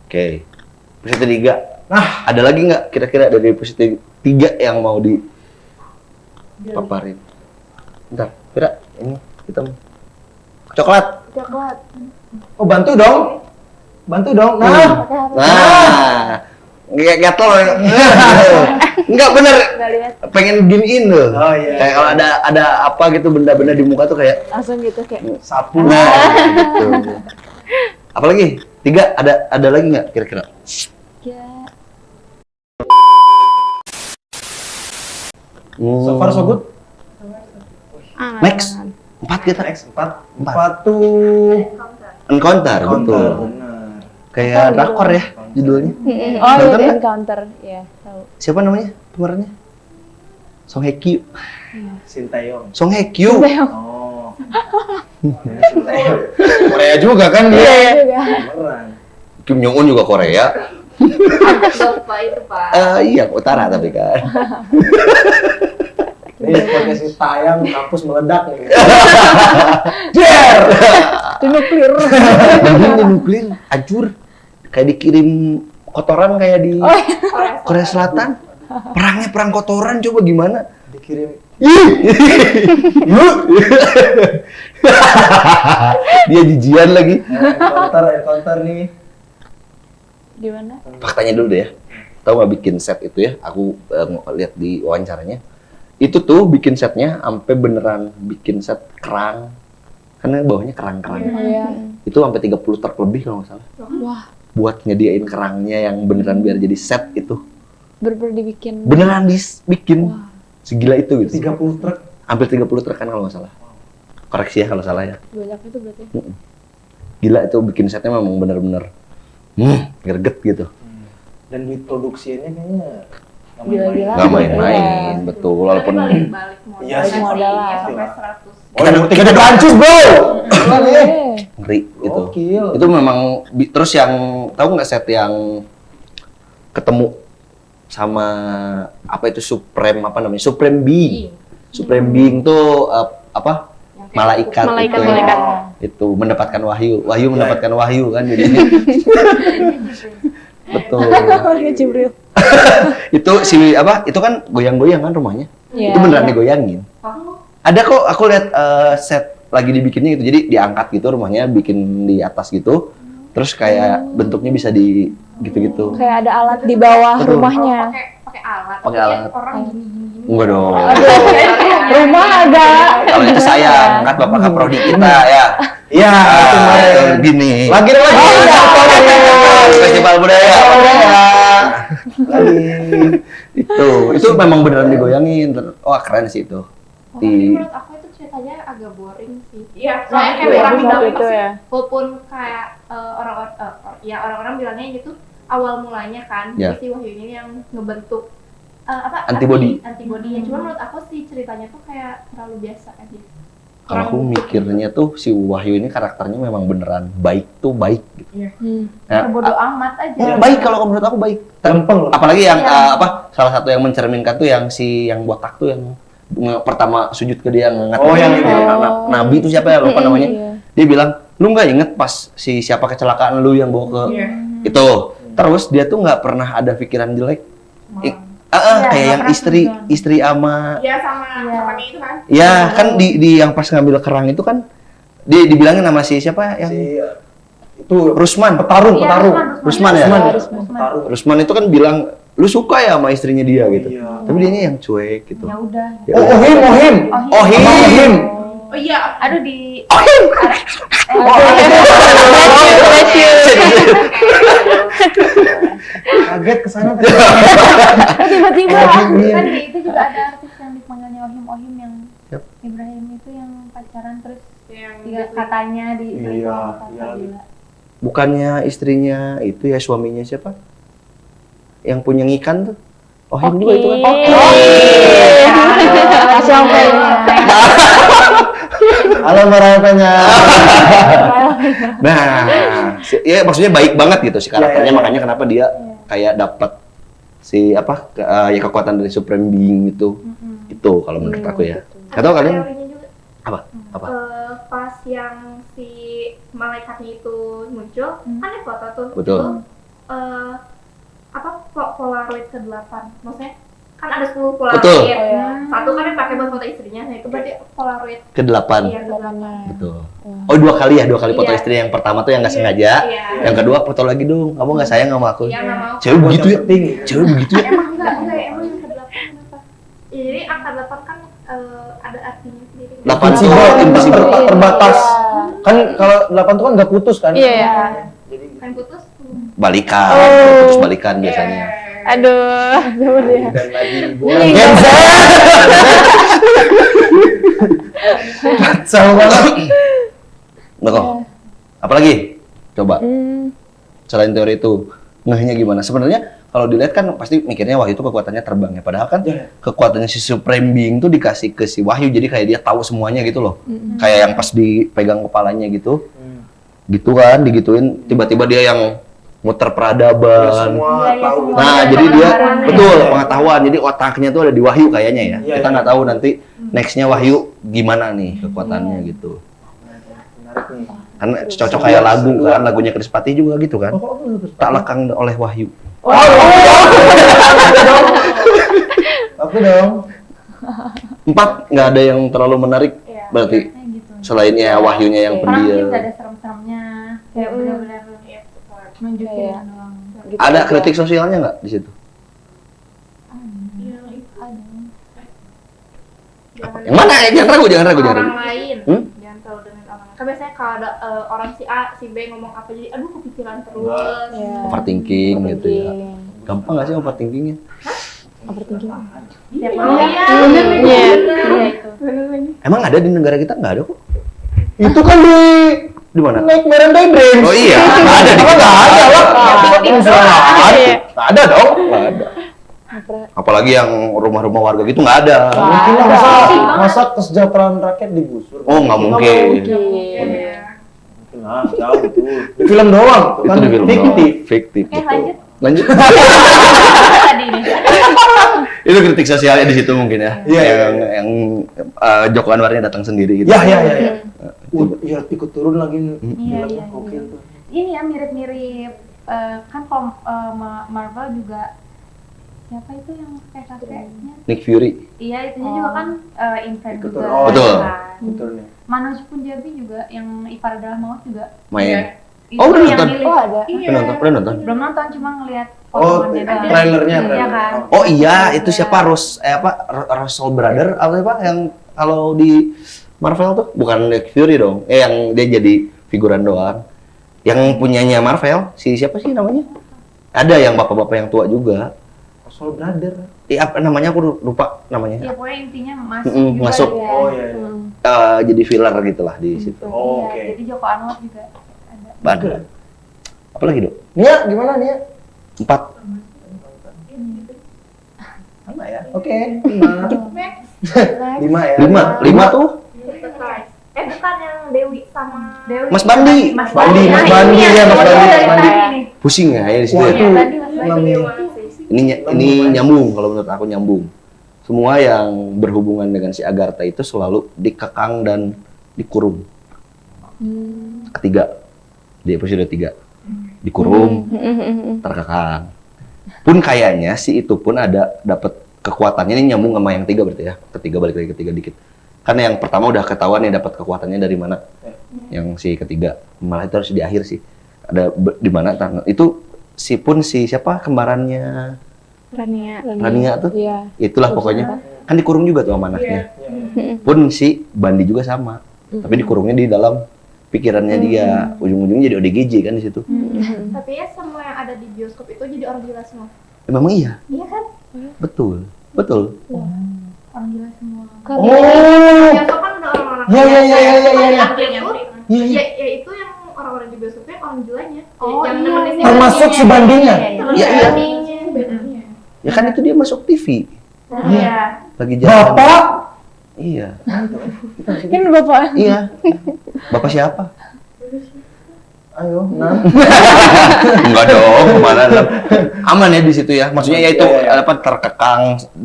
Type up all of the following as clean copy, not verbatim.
Oke, episode 3. Nah, ada lagi nggak kira-kira dari episode 3 yang mau dipaparin? Bentar, Vira, ini hitam. Coklat. Oh, bantu dong. Nah, gatel. Enggak bener. Pengen giniin loh. Oh iya. Kayak kalau ada apa gitu benda-benda di muka tuh kayak Langsung gitu kayak sapu. nah, gitu. Apalagi? 3 ada lagi nggak kira-kira? ya. So far so good. Next. 4 kita. Next 4 tuh Encounter, betul. Benar. Kayak drakor ya judulnya. Oh, Nonton itu nggak? encounter, ya tahu. Siapa namanya pemerannya? Song Hye Kyo. Sintayong. Song Hye Kyo. Oh. Sintayong. Korea juga kan dia. Iya juga. Beneran. Kim Jong Un juga Korea. Pak itu Pak. Iya, utara tapi kan. Ini podcast tayang kampus meledak nih. Jer. Itu nuklir. Ini nuklir, hancur. Kayak dikirim kotoran kayak di Korea Selatan. Perangnya perang kotoran, coba gimana? Dikirim. Dia jijian lagi. Encounter nih. Di mana? Faktanya dulu deh ya. Tahu nggak bikin set itu ya? Aku lihat di wawancaranya. Itu tuh bikin setnya sampai beneran bikin set kerang. Karena bawahnya kerang-kerang. Iya. Itu sampai 30 truk lebih kalau nggak salah. Wah, Buat nyediain kerangnya yang beneran biar jadi set itu. bener-bener dibikin. Beneran dibikin. Wah. Segila itu gitu. 30 truk. Hampir 30 truk kan kalau nggak salah. Koreksi ya kalau salah ya. Banyak itu berarti. Gila itu bikin setnya memang bener-bener greget gitu. Dan duit produksinya kayaknya Gila-gila. Nggak main-main, Iya. betul. Walaupun balik modal. Iya sih. Modal lah. Sampai 100. kita udah Prancis bro. Eh, Ngeri itu. Gokil. Itu memang terus yang tahu nggak set yang ketemu sama apa itu Supreme apa namanya? Supreme Being. Supreme Being tuh apa? Malaikat. Malaikat. Itu mendapatkan wahyu. Wahyu mendapatkan wahyu kan jadi. Betul. Keluarga Jibril. Itu si apa? Itu kan goyang-goyang kan rumahnya. Iya. Itu beneran digoyangin. Ada kok aku lihat set lagi dibikinnya gitu. Jadi diangkat gitu rumahnya, bikin di atas gitu. Terus kayak bentuknya bisa di gitu-gitu. Kayak ada alat di bawah Betul. rumahnya. Pakai alat. Pakai alat. Orang gini-gini. Enggak dong. Rumah ada. Kalau itu sayang, kan Bapak Kaprodi kita ya. Iya, itu kemarin. Gini. Lagi. Festival budaya. Lagi. Itu memang beneran digoyangin. Wah, keren sih itu. Tapi menurut aku itu ceritanya agak boring sih. Iya, soalnya kayak Iya, orang bisa bilang gitu ya. walaupun kayak orang-orang bilangnya gitu awal mulanya kan Ya. si Wahyu ini yang ngebentuk Antibody. antibodinya. Cuma menurut aku sih ceritanya tuh kayak terlalu biasa aja. Kalau aku mikirnya tuh si Wahyu ini karakternya memang beneran baik tuh baik gitu. Nah, Bodoh amat aja. baik kalau menurut aku baik. Lempeng loh. Apalagi yang salah satu yang mencerminkan tuh yang si yang botak tuh yang pertama sujud ke dia ngeliat Oh, yang itu. anak nabi itu siapa ya lupa namanya. Iya. Dia bilang, "Lu nggak inget pas si siapa kecelakaan lu yang bawa ke itu?" Terus dia tuh nggak pernah ada pikiran jelek. Kayak yang istri ama Iya sama kayak itu kan. ya kan di yang pas ngambil kerang itu kan dia dibilangin sama si siapa yang Si itu Rusman. petarung. Rusman ya? Petarung. Rusman itu kan bilang, "Lu suka ya sama istrinya dia gitu." Iya. Tapi dianya yang cuek gitu. Ya udah. Ya Oh, udah. Ohim. Ohim. Oh iya, aduh di Kaget kesana tadi. Tiba-tiba. kan di itu juga ada artis yang dipanggilnya Ohim yang Siap. Ibrahim itu yang pacaran terus yang Iya, katanya di Iya. Bukannya istrinya itu ya suaminya siapa? Yang punya ikan tuh. Ohim juga itu kan. Sampai. Halo Maratanya. Nah, ya maksudnya baik banget gitu si karakternya, Iya, iya. makanya kenapa dia kayak dapat si apa ya kekuatan dari Supreme Being itu Itu kalau menurut aku ya. Atau Ada kalian teorinya juga. apa? Apa? Pas yang si malaikatnya itu muncul, kan ada foto tuh. Betul. Itu, apa Polaroid ke-8. Maksudnya kan ada 10 Polaroid. Betul. Oh, ya. Satu kan yang pakai buat foto istrinya, nah itu berarti Polaroid. Ke-8. Iya, ke-8. Betul. Oh, 2 kali ya, 2 kali foto Iya. istri. Yang pertama tuh yang nggak sengaja. Iya. Yang kedua foto lagi dong. Kamu nggak sayang sama aku? Iya, nggak mau. Cewek begitu ya? Penting. Cewek begitu ya? Emang enggak, emang yang ke-8 kenapa? Ya, jadi angka 8 kan ada artinya sendiri. 8 tuh Invisible, invisible. terbatas. Kan kalau 8 tuh kan nggak putus kan? Iya, iya. Jadi Kan putus. Balikan, Oh. putus balikan biasanya. Aduh, coba deh. dan lagi Ini Gen Z. Kacau banget. Nggak kok. Apalagi? Coba. Hmm. Selain teori itu, ngehnya gimana? Sebenarnya kalau dilihat kan pasti mikirnya Wahyu itu kekuatannya terbang ya. Padahal kan Iya. kekuatannya si Supreme Being tuh dikasih ke si Wahyu. Jadi kayak dia tahu semuanya gitu loh. Kayak yang pas dipegang kepalanya gitu. Gitu kan, digituin. Tiba-tiba dia yang muter Ya, peradaban. semua Iya, tahu. semua. Nah, Ada jadi dia pengetahuan ya. betul pengetahuan. Jadi otaknya tuh ada di Wahyu kayaknya ya. Iya, Kita iya. nggak tahu nanti nextnya Wahyu gimana nih kekuatannya gitu. Menarik nih. Karena cocok kayak lagu kan, lagunya Krispatih juga gitu kan. Oh, kok lu Tak lekang oleh Wahyu. Aku dong. 4 nggak ada yang terlalu menarik Iya, berarti biasanya gitu. selainnya Wahyunya yang Orang mungkin pendiam. nggak ada serem-seremnya, kayak benar-benar nunjukin Iya. doang. Gitu Ada aja. kritik sosialnya nggak di situ? Iya, itu. Apa? Yang mana? Jangan ragu, jangan ragu, jangan Orang ragu. lain. Hmm? Jangan terlalu dengan orang lain. Kan biasanya kalau ada orang si A, si B ngomong apa jadi aduh kepikiran terus. Iya. Overthinking gitu ya. Overthinking. Gampang nggak sih overthinkingnya? Overthinking. Tiap Oh malam. iya. Iya. Iya itu. Emang ada di negara kita nggak ada kok? Itu kan Di mana? Naik Merenday Brains. Oh iya, nggak ada di Apa kita. nggak ada lah? Iya. Nggak ada dong. Nggak ada. Apalagi yang rumah-rumah warga gitu nggak ada. Mungkin lah ada. masa kesejahteraan rakyat digusur. Oh nggak mungkin. Iya. Mungkin lah, jauh itu. Di film doang, itu kan Itu di film fiktif. doang. Fiktif. Oke, betul. lanjut. Lanjut. Tadi nih. Itu kritik sosialnya di situ mungkin ya. Iya, iya, yang Joko Anwarnya datang sendiri gitu. Ya, ya, ya, ya. Iya, ikut turun lagi. Iya, Filmnya iya, gokil iya. tuh. Ini ya mirip-mirip kan kalau Marvel juga siapa itu yang kakek-kakeknya? Nick Fury. Iya, itunya juga kan infant Ikut juga. turun. Oh, Betul. kan. Betul nih. Manoj Punjabi juga yang Ipar Adalah Maut juga. Main. Itu Oh, udah yang nonton? milih. Oh, ada. Iya. Udah nonton? Belum nonton, cuma ngeliat Oh, potongannya doang. trailernya. Iya kan? Oh iya, itu siapa Russell Brother apa yang kalau di Marvel tuh bukan Nick Fury dong. Yang dia jadi figuran doang. Yang punyanya Marvel, siapa sih namanya? Ada yang bapak-bapak yang tua juga. Soul Brother. Apa namanya aku lupa namanya. Ya pokoknya intinya masuk Mm-mm, juga masuk. dia. Oh iya, iya. Jadi filler gitulah di situ. Oh, Iya, oke. jadi Joko Anwar juga ada. Ada. Apa lagi, Dok? Nia, gimana Nia? 4. Apa ya? Oke, 5. Next. 5 ya. 5 tuh Bukan yang Dewi sama Dewi. Mas Bandi. Mas Bandi, Bandi. Mas Bandi, Nah, ya, Mas ini Bandi, dari Mas Bandi. tadi nih. pusing ya di situ Wah, ya. itu Tadi Mas Bandi. enam ya. Ini nyambung kalau menurut aku nyambung. Semua yang berhubungan dengan si Agartha itu selalu dikekang dan dikurung. Ketiga di episode 3 dikurung, terkekang. Pun kayaknya si itu pun ada dapat kekuatannya ini nyambung sama yang 3 berarti ya. Ketiga balik lagi ketiga dikit. Karena yang pertama udah ketahuan ya dapat kekuatannya dari mana. Yang si ketiga malah itu harus di akhir sih. Ada di mana itu si siapa kembarannya Rania tuh. Iya. Itulah pokoknya. Kan dikurung juga tuh sama anaknya. Pun si Bandi juga sama. Tapi dikurungnya di dalam pikirannya dia. Ujung-ujungnya jadi ODGJ kan di situ. Tapi ya semua yang ada di bioskop itu jadi orang gila semua. Memang iya. Iya kan? Betul. Betul. Orang gila semua. Oh. Bioskop kan udah orang-orang. Iya, iya, iya, iya, iya, iya. Iya, iya. Ya itu yang orang-orang di bioskopnya orang gilanya. Oh, yang iya, nemenin iya. si Termasuk si Bandinya. Iya, iya. Bandinya. Ya kan itu dia masuk TV. Iya. Lagi jalan. Bapak. Iya. Kan bapak. Iya. Bapak siapa? Ayo, 6. Enggak dong, kemana lah. Aman ya di situ ya. Maksudnya ya itu Iya. apa terkekang,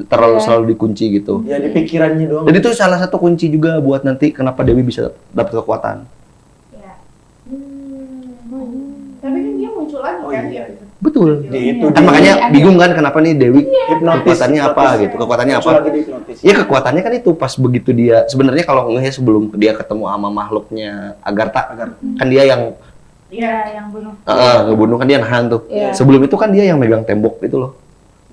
terlalu selalu dikunci gitu. Ya di pikirannya doang. Jadi itu salah satu kunci juga buat nanti kenapa Dewi bisa dapat kekuatan. Ya. Tapi kan dia muncul lagi Oh, kan iya. gitu. Betul. Di itu Kan makanya bingung kan kenapa nih Dewi hipnotis. kekuatannya apa gitu. Kekuatannya Muncul apa? lagi di hipnotis. Iya kekuatannya kan itu pas begitu dia sebenarnya kalau ngehnya sebelum dia ketemu sama makhluknya Agartha kan dia yang Iya, yang bunuh. ngebunuh kan dia nahan tuh. Iya. Sebelum itu kan dia yang megang tembok itu loh.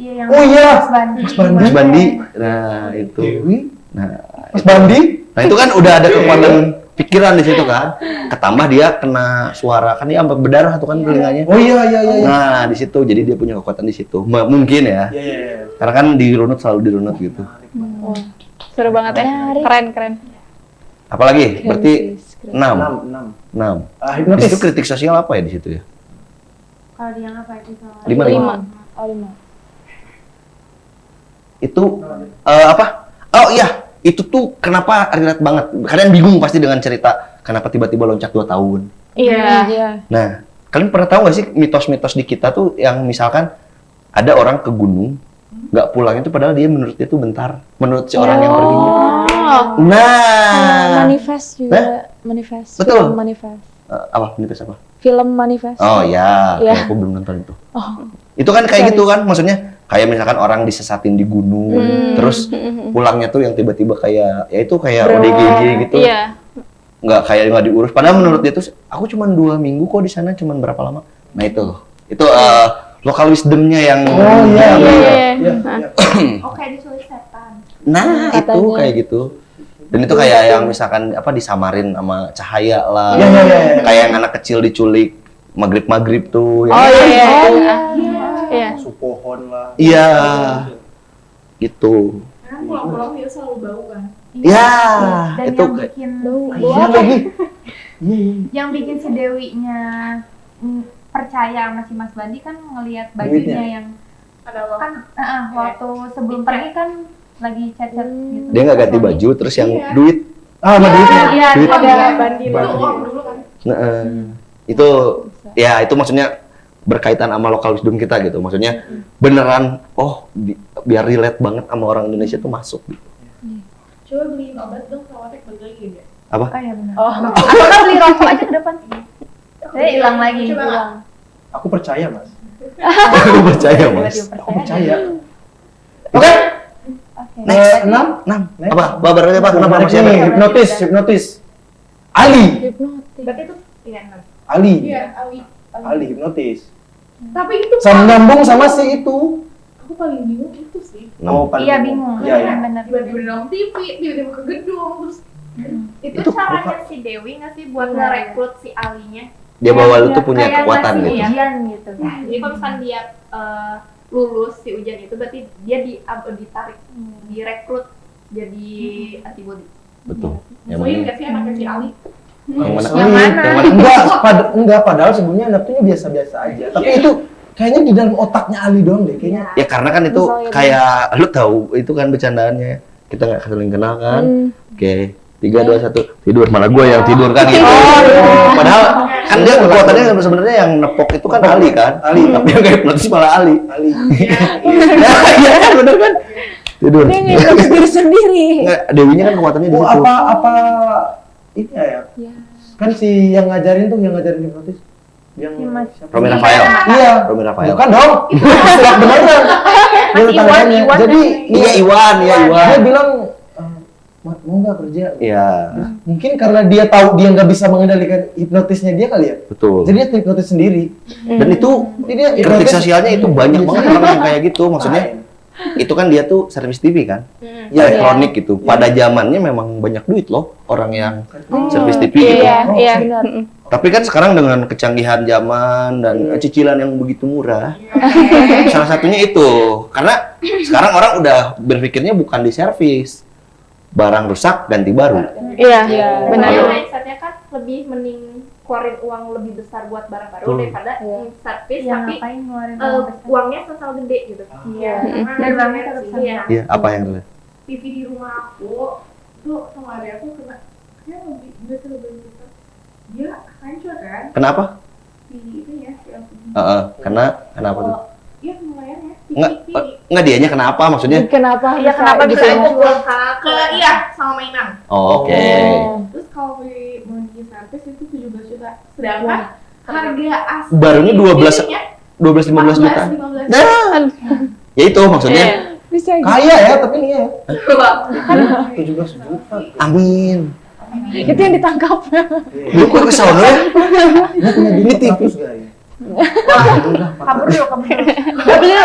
Iya, yang Oh, iya. Mas Bandi. Mas Bandi. Nah, itu. Dewi, Nah, Mas Bandi. nah itu kan udah ada kekuatan pikiran di situ kan. Ketambah dia kena suara kan dia sampai berdarah tuh kan telinganya. Oh iya. Nah, di situ jadi dia punya kekuatan di situ. Mungkin ya. Iya. Karena kan dirunut selalu dirunut gitu. Wah, seru banget ya. Keren. Apalagi? Berarti 6. 6. 6. Di Hipnotis. situ kritik sosial apa ya di situ ya? Kalau dia apa itu soal? 5. Oh, 5. Itu apa? Oh iya, itu tuh kenapa relate banget. Kalian bingung pasti dengan cerita kenapa tiba-tiba loncat 2 tahun. Iya. Nah, kalian pernah tahu gak sih mitos-mitos di kita tuh yang misalkan ada orang ke gunung, nggak pulang itu padahal dia menurut dia tuh bentar, menurut si orang yang pergi. Oh. Nah, Manifest juga. Manifest. Betul. Film Manifest. apa? Mitos apa? Film Manifest. Oh ya, Iya. aku belum nonton itu. Oh. Itu kan kayak gitu kan, maksudnya kayak misalkan orang disesatin di gunung, terus pulangnya tuh yang tiba-tiba kayak, ya itu kayak ODGJ gitu, Iya. nggak diurus. Padahal menurut dia tuh, aku cuma 2 minggu kok di sana, cuma berapa lama? Nah itu lokal wisdomnya yang. Oh iya. Iya. Oke, diculik setan. Nah itu Katanya. kayak gitu. Dan itu kayak yang misalkan apa disamarin sama cahaya lah, Iya. kayak yang anak kecil diculik maghrib tuh. Oh iya. Iya. Supohon lah. Iya, gitu. Karena pulang-pulang dia selalu bau kan. Ya, Dan itu yang kayak bikin Iya lagi. yang bikin si Dewinya percaya sama si Mas Bandi kan ngelihat bajunya Duitnya. yang Ada lo. kan waktu sebelum pergi kan lagi chat-chat gitu. dia nggak ganti baju, terus yang Iya. duit. Sama duitnya. Iya, Duit. ada Bandi. Itu uang dulu kan. Nah, itu ya itu maksudnya berkaitan sama lokal wisdom kita gitu. Maksudnya beneran, biar relate banget sama orang Indonesia tuh masuk gitu. Coba beliin obat dong, khawatir balik lagi ya. Apa? Oh iya benar. Oh. Atau beli rokok aja ke depan. Saya hilang lagi. Coba nggak? Aku percaya, Mas. Aku percaya mas. Aku percaya. Oke, Oke. next. 6. 6. Next. Apa? Berarti apa? Kenapa masih ada? Hipnotis. Ali. Hipnotis. Berarti itu iya enam. Ali. Iya, Ali. Ali hipnotis. Tapi itu Nyambung sama si itu. aku paling bingung itu sih. Oh, paling Iya bingung. Iya, iya. Benar. Tiba-tiba di dalam TV, tiba-tiba ke gedung, terus Itu caranya si Dewi nggak sih buat Iya. ngerekrut si Alinya? Dia bahwa lu tuh punya Kayak kekuatan ngasih gitu. ujian gitu. Jadi kalau misalnya dia lulus si ujian itu, berarti dia ditarik, direkrut jadi antibody. Betul. Yang Soalnya mana? nggak sih anaknya si Ali? Yang mana? Yang mana? Yang mana? Enggak, padahal sebenarnya anaknya biasa-biasa aja. Tapi itu kayaknya di dalam otaknya Ali doang deh kayaknya. Ya karena kan itu Misalnya kayak lu tahu itu kan bercandaannya. Kita nggak saling kenal kan. Oke. 3, 2, 1 tidur, malah gue yang tidur kan gitu. Padahal kan dia kekuatannya sebenarnya yang nepok itu kan Ali kan. Ali. Tapi yang kayak hipnotis malah Ali. Ali. Nah, iya kan bener kan? Tidur. Dia ngehipnotis diri sendiri. Nggak, Dewinya kan kekuatannya di Oh, situ. apa ini ya? Iya. Kan si yang ngajarin hipnotis. Yang Si Mas. siapa? Romi Rafael. Iya. Romi Rafael. Bukan dong. Silap beneran. Dia Mas Iwan, tanya. Iwan Jadi Iya Iwan, iya dia Iwan. bilang mau nggak kerja? Iya, Mungkin karena dia tahu dia nggak bisa mengendalikan hipnotisnya dia kali ya. betul. Jadi dia hipnotis sendiri. Dan itu Jadi dia kritik hipnotis- sosialnya itu banyak banget orang yang kayak gitu. Maksudnya itu kan dia tuh servis TV kan, Iya, elektronik gitu. Pada zamannya memang banyak duit loh orang yang servis TV gitu. Iya, Oh, iya oke. benar. Tapi kan sekarang dengan kecanggihan zaman dan cicilan yang begitu murah, salah satunya itu. Karena sekarang orang udah berpikirnya bukan di servis, barang rusak ganti baru. Iya, Benar. benar. Mindsetnya kan lebih mending keluarin uang lebih besar buat barang baru daripada servis, Yang tapi ngapain ngeluarin eh, uang besar? uangnya sama gede gitu. Iya. Karena Dan barangnya tetap sama. Iya. Iya, apa yang dulu? TV di rumah aku tuh sama adik aku kena, dia lebih besar. Dia hancur kan? Kenapa? itu ya, si LCD. Kenapa tuh? Iya lumayan ya. Enggak dianya kenapa maksudnya? Kenapa? Iya, kenapa bisa Jual ke iya sama mainan. Oh, oke. Terus kalau beli body service itu 17 juta. Sedangkan harga asli Barunya 12 ininya 15 juta. 15 Nah, ya itu maksudnya. Bisa gitu. Kaya ya, tapi ini ya. juta. 17 juta. Amin. Itu yang ditangkap. Lu kok ke sono ya? Ini tipis guys. kabur dulu.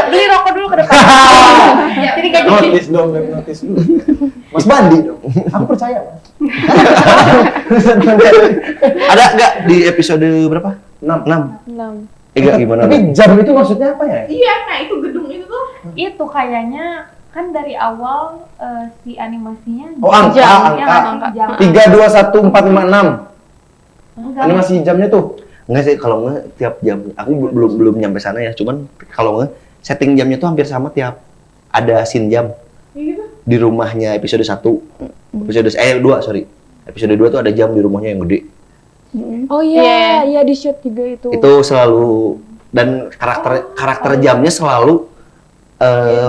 Beli rokok dulu ke depan. Jadi kayak gini. Notis dong, notis dulu. Mas Bandi dong. Aku percaya, Mas. Ada enggak di episode berapa? 6. 6. Enggak gimana? Tapi jam itu maksudnya apa ya? Iya, nah itu gedung itu tuh. Itu kayaknya kan dari awal si animasinya Oh, angka, jam, angka. jam. 3, 2, 1, 4, 5, 6. Enggak. Animasi jamnya tuh. Enggak sih, kalau enggak tiap jam. Aku belum nyampe sana ya, cuman kalau enggak setting jamnya tuh hampir sama tiap ada scene jam. Gitu. Di rumahnya episode 1. Episode 2, sorry. Episode 2 tuh ada jam di rumahnya yang gede. Oh iya, iya di shoot juga itu. Itu selalu dan karakter jamnya selalu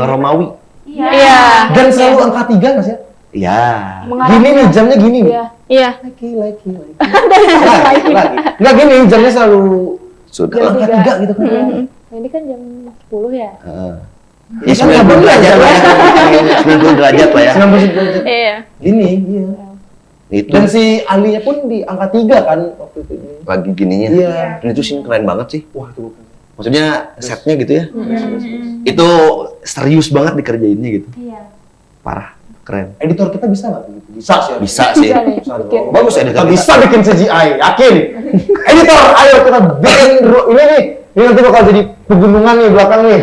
Romawi. Iya. Dan selalu angka 3 Mas ya? Iya. Gini nih, jamnya gini nih. Iya. Iya. Lagi. Lagi. Enggak gini, jamnya selalu Sudah. angka 3 gitu kan. Nah, ini kan jam 10 ya. Ya 90 derajat lah ya. 90 derajat lah ya. 90 derajat. Iya. Gini, iya. Itu Dan si Alinya pun di angka 3 kan waktu itu. lagi gininya. Iya. Dan itu scene keren banget sih. Wah, itu bukan. Maksudnya setnya gitu ya. Itu serius banget dikerjainnya gitu. Iya. Parah, keren. Editor kita bisa nggak begitu? Bisa sih. Bisa sih. Bisa nih. Bisa Bikin. dong. Bagus editor Kita kita. bisa bikin CGI, yakin. Editor, ayo kita bikin ini nih. Ini nanti bakal jadi pegunungan nih belakang nih.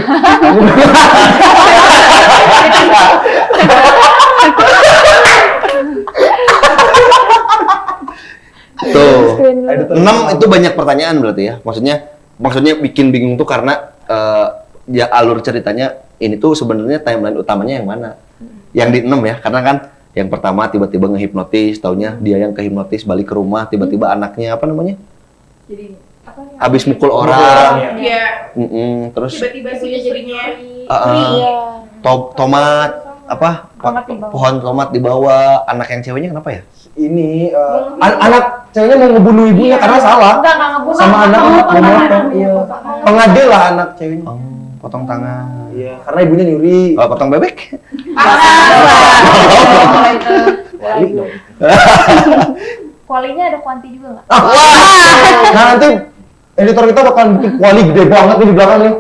Tuh. Screen dulu. Editor. 6 itu banyak pertanyaan berarti ya. Maksudnya bikin bingung tuh karena ya alur ceritanya ini tuh sebenarnya timeline utamanya yang mana? Yang di 6 ya, karena kan yang pertama tiba-tiba ngehipnotis, taunya dia yang kehipnotis balik ke rumah, tiba-tiba anaknya apa namanya? Jadi apa ya? Habis mukul orang. Iya. Terus Tiba-tiba si istrinya Iya. tomat apa? Tomat di bawah. Pohon tomat dibawa, anak yang ceweknya kenapa ya? Ini anak ceweknya mau ngebunuh ibunya karena salah. Enggak ngebunuh. Sama anak mau motong. Iya. Potong. Pengadil lah anak ceweknya. Oh, potong tangan. Iya, karena ibunya nyuri. Oh, potong bebek? Wali dong. Kualinya ada kuanti juga nggak? Nah nanti editor kita bakal bikin kuali gede banget nih di belakang nih.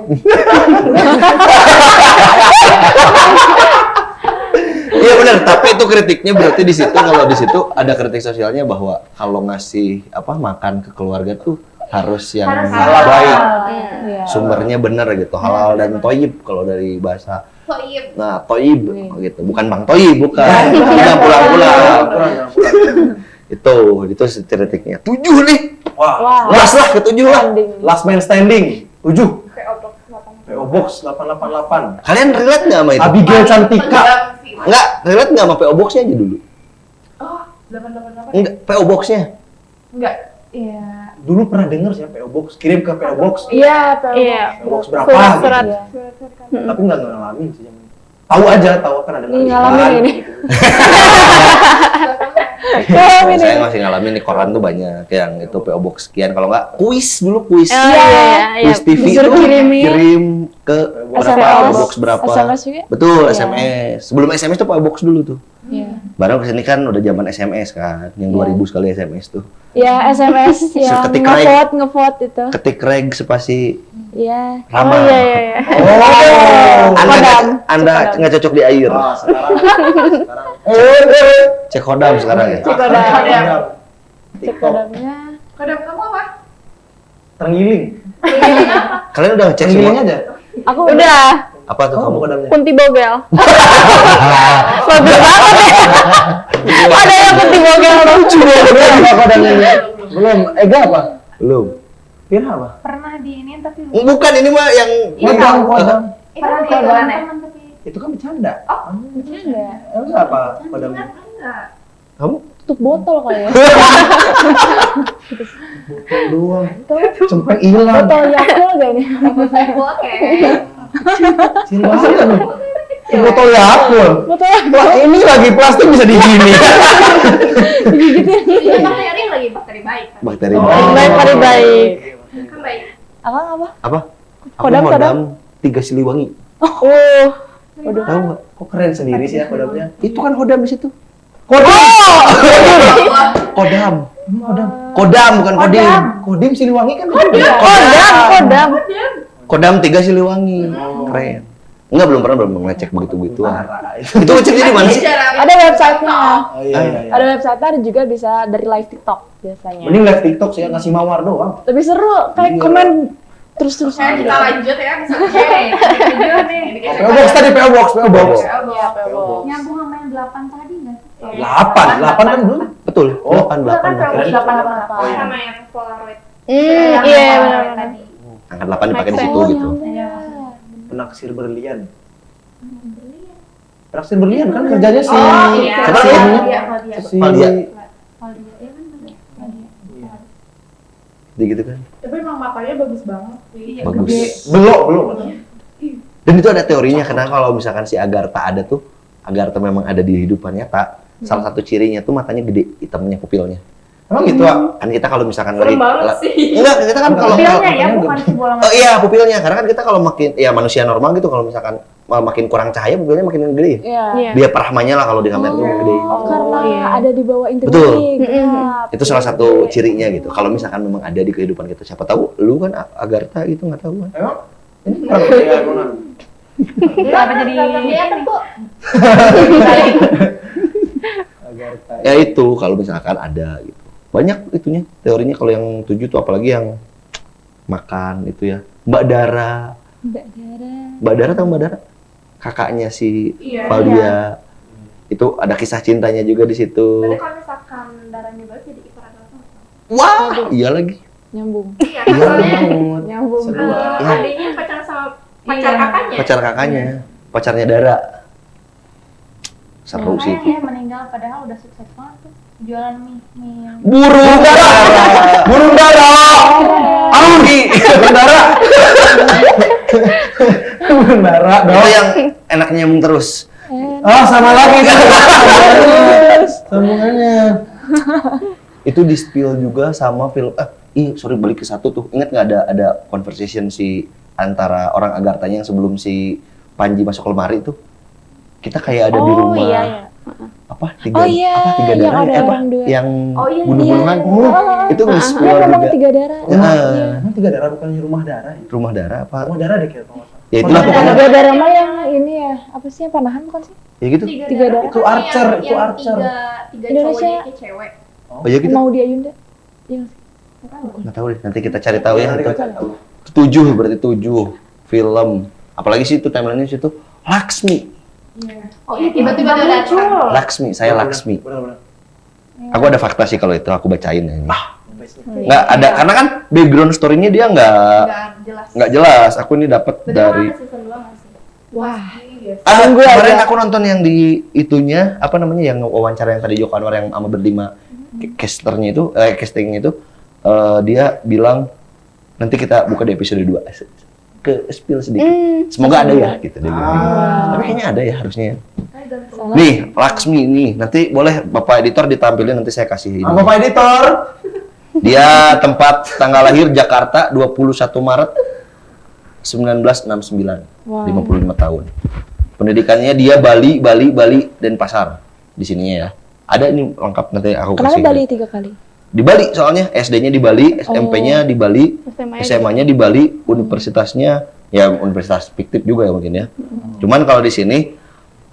Iya benar, tapi itu kritiknya berarti di situ kalau di situ ada kritik sosialnya bahwa kalau ngasih apa makan ke keluarga tuh harus yang Harus baik, Iya. sumbernya benar gitu, halal dan toyib kalau dari bahasa. Soib. Nah, toyib gitu, bukan Bang Toyib, bukan. Jangan pulang-pulang. Itu kritiknya. 7 nih. Wah, Last lah ke 7 lah. Landing. last man standing 7. PO PO Box Box 8. 888. Kalian relate nggak sama itu? Abigail Cantika. Enggak, relate nggak sama PO Box-nya aja dulu? Oh, 888. Enggak, PO Box-nya. Enggak. Iya. Dulu pernah denger sih ya PO Box, kirim ke PO Box. Iya, Iya. PO Box berapa Surat-surat. gitu. Tapi nggak ngalamin sih. Tahu aja, tahu kan ada Ini ngalamin ini. gitu. Ngalamin Saya ini. masih ngalamin di koran tuh banyak yang itu PO Box sekian, kalau nggak kuis dulu kuis. Iya. Kuis TV Disuruh tuh kirimin. kirim ke berapa SMS. PO Box berapa. SMS juga? Betul, Iya. SMS. Sebelum SMS tuh PO Box dulu tuh. Iya. Baru kesini kan udah zaman SMS kan, yang 2000 sekali SMS tuh. Iya, SMS yang Ketik ngevote itu. Ketik reg spasi Iya. Rama. Oh iya. Oh. Anda nggak cocok di air. Ah, sekarang. Cek kodam sekarang ya. Cek kodam. TikTok. Cek kodamnya. Kodam kamu apa? Terenggiling. Kalian udah ngecek Terenggiling semua? aja. Aku udah. Apa tuh kamu? kodamnya? Kunti Bogel. Bagus banget ya. Ada yang Kunti Bogel lucu. Belum apa kodamnya? Belum. Ega apa? Belum. Pira apa? Pernah diinin tapi Bukan, ini mah yang Kodam. Itu pernah bukan diinin ya? teman tapi Itu kan bercanda. Enggak. Emang apa kodamnya? Enggak. Kamu Tutup botol kali ya. Botol doang. Tuh, Cempeng hilang. botol Yakult kayaknya. Oke. Kecil banget kan. Botol Yakult. Botol Wah, ini lagi plastik bisa digini. Iya, bakteri lagi bakteri baik kan. bakteri baik pada baik. Kan baik. Apa? apa? Aku Kodam. modam 3 Siliwangi. Oh. Waduh, tahu nggak? Kok keren sendiri sih ya kodamnya? Itu kan Hodam di situ. Kodam. Kodam. Kodam. Kodam bukan Kodim. Kodim Siliwangi kan? Kodam. Kodam 3 Siliwangi. Keren. Enggak, belum ngecek begitu-begitu. Parah. Itu ngeceknya di mana sih? Ada websitenya. Oh, iya. Ada website ada juga bisa dari live TikTok biasanya. Mending live TikTok sih ya, ngasih mawar doang. Lebih seru kayak Iya. komen terus-terusan. Kita lanjut ya, bisa lanjut nih. PO Box tadi, PO Box. Iya, Pebo. Nyambung sama yang 8 tadi nggak sih? 8 kan belum? Betul. Oh, 88. Keren. 88. Sama yang Polaroid. Iya, benar. Tadi. Angkat 8 dipakai di situ Oh, gitu. iya. Penaksir berlian. Penaksir berlian kan kerjanya si Oh, iya. Siapa si- namanya? Iya. si Valia. Valia, iya kan bener. Valia. Jadi gitu kan. Tapi emang matanya bagus banget. Iya. Bagus. belum. Dan itu ada teorinya karena kalau misalkan si Agartha ada tuh, Agartha memang ada di kehidupan nyata. Salah satu cirinya tuh matanya gede, hitamnya pupilnya. Emang gitu, Wak? Kan kita kalau misalkan Serem banget sih. Enggak, kita kan kalau Pupilnya ya, kalau- bukan si bola Oh iya, pupilnya. Karena kan kita kalau makin ya manusia normal gitu kalau misalkan makin kurang cahaya pupilnya makin gede. Iya. Dia parahmanya lah kalau di kamera tuh gede. Oh, karena iya. ada di bawah inti Betul. gelap. Itu salah satu cirinya gitu. Kalau misalkan memang ada di kehidupan kita, siapa tahu lu kan Agartha gitu nggak tahu kan. Emang? Ini kurang ya, Nona. Kenapa jadi Kelihatan kok. Agartha. Ya itu kalau misalkan ada gitu. Banyak itunya teorinya kalau yang 7 tuh apalagi yang makan itu ya. Mbak Dara. Mbak Dara tahu Mbak Dara? Kakaknya si Iya. Valia. Itu ada kisah cintanya juga di situ. Berarti kalau misalkan darahnya bagus jadi ipar agama. Wah, iya lagi. Nyambung. Iya, Iya soalnya banget. Nyambung. Seru banget. Iya. adiknya pacaran sama pacar Iya. kakaknya. Pacar kakaknya, pacarnya Dara. Seru sih. Sayang ya meninggal padahal udah sukses banget tuh jualan mie yang Burung dara. Burung dara. Audi. Burung dara. Burung dara Itu dong. yang enaknya nyambung terus. Oh, sama lagi kan. Sambungannya. Itu di spill juga sama film sorry balik ke satu tuh. Ingat nggak ada conversation si antara orang Agarthanya yang sebelum si Panji masuk ke lemari tuh. Kita kayak ada di rumah. Iya. Apa Oh iya, tiga yang darah ada apa orang dua. yang Oh iya, bunuh-bunuhan. Itu Dia nge-spill ngomong juga. 3 darah. Emang 3 darah bukannya rumah darah ya? Rumah darah apa? Rumah darah deh kayaknya kalau nggak salah. Ya itulah Rumah pokoknya. 3 darah mah yang ini ya, apa sih yang panahan bukan sih? Ya gitu. Tiga darah. Itu Archer, itu yang Archer. Tiga Indonesia. cowoknya kayak cewek. Oh ya gitu. Mau dia Yunda. Iya. Nggak tahu deh. Nanti kita cari tahu ya. Nanti Itu. kita cari tahu. 7 berarti 7 film. Apalagi sih itu timeline-nya situ Laksmi. Oh iya, tiba-tiba dia muncul. datang. Laksmi, saya Laksmi. Benar-benar. Aku ada fakta sih kalau itu aku bacain ya ini. Best. Nggak ada karena kan background story-nya dia nggak jelas. jelas. Aku ini dapat Berarti dari ada season 2 nggak sih? Wah. Iya. Tunggu kemarin aja. aku nonton yang di itunya apa namanya yang wawancara yang tadi Joko Anwar yang sama berlima casternya itu castingnya itu dia bilang nanti kita buka di episode 2 ke spill sedikit. Semoga ada ya gitu dia bilang. Tapi kayaknya ada ya harusnya. Salah. Nih, Laksmi nih. Nanti boleh Bapak editor ditampilin nanti saya kasih ini. Bapak editor. Dia tempat tanggal lahir Jakarta 21 Maret 1969. Wow. 55 tahun. Pendidikannya dia Bali, Denpasar. Di sininya ya. Ada ini lengkap nanti aku Kenapa kasih. Bali 3 kali? Di Bali soalnya SD-nya di Bali, SMP-nya di Bali, SMA-nya SMA-nya di Bali, universitasnya ya universitas fiktif juga ya mungkin ya. Cuman kalau di sini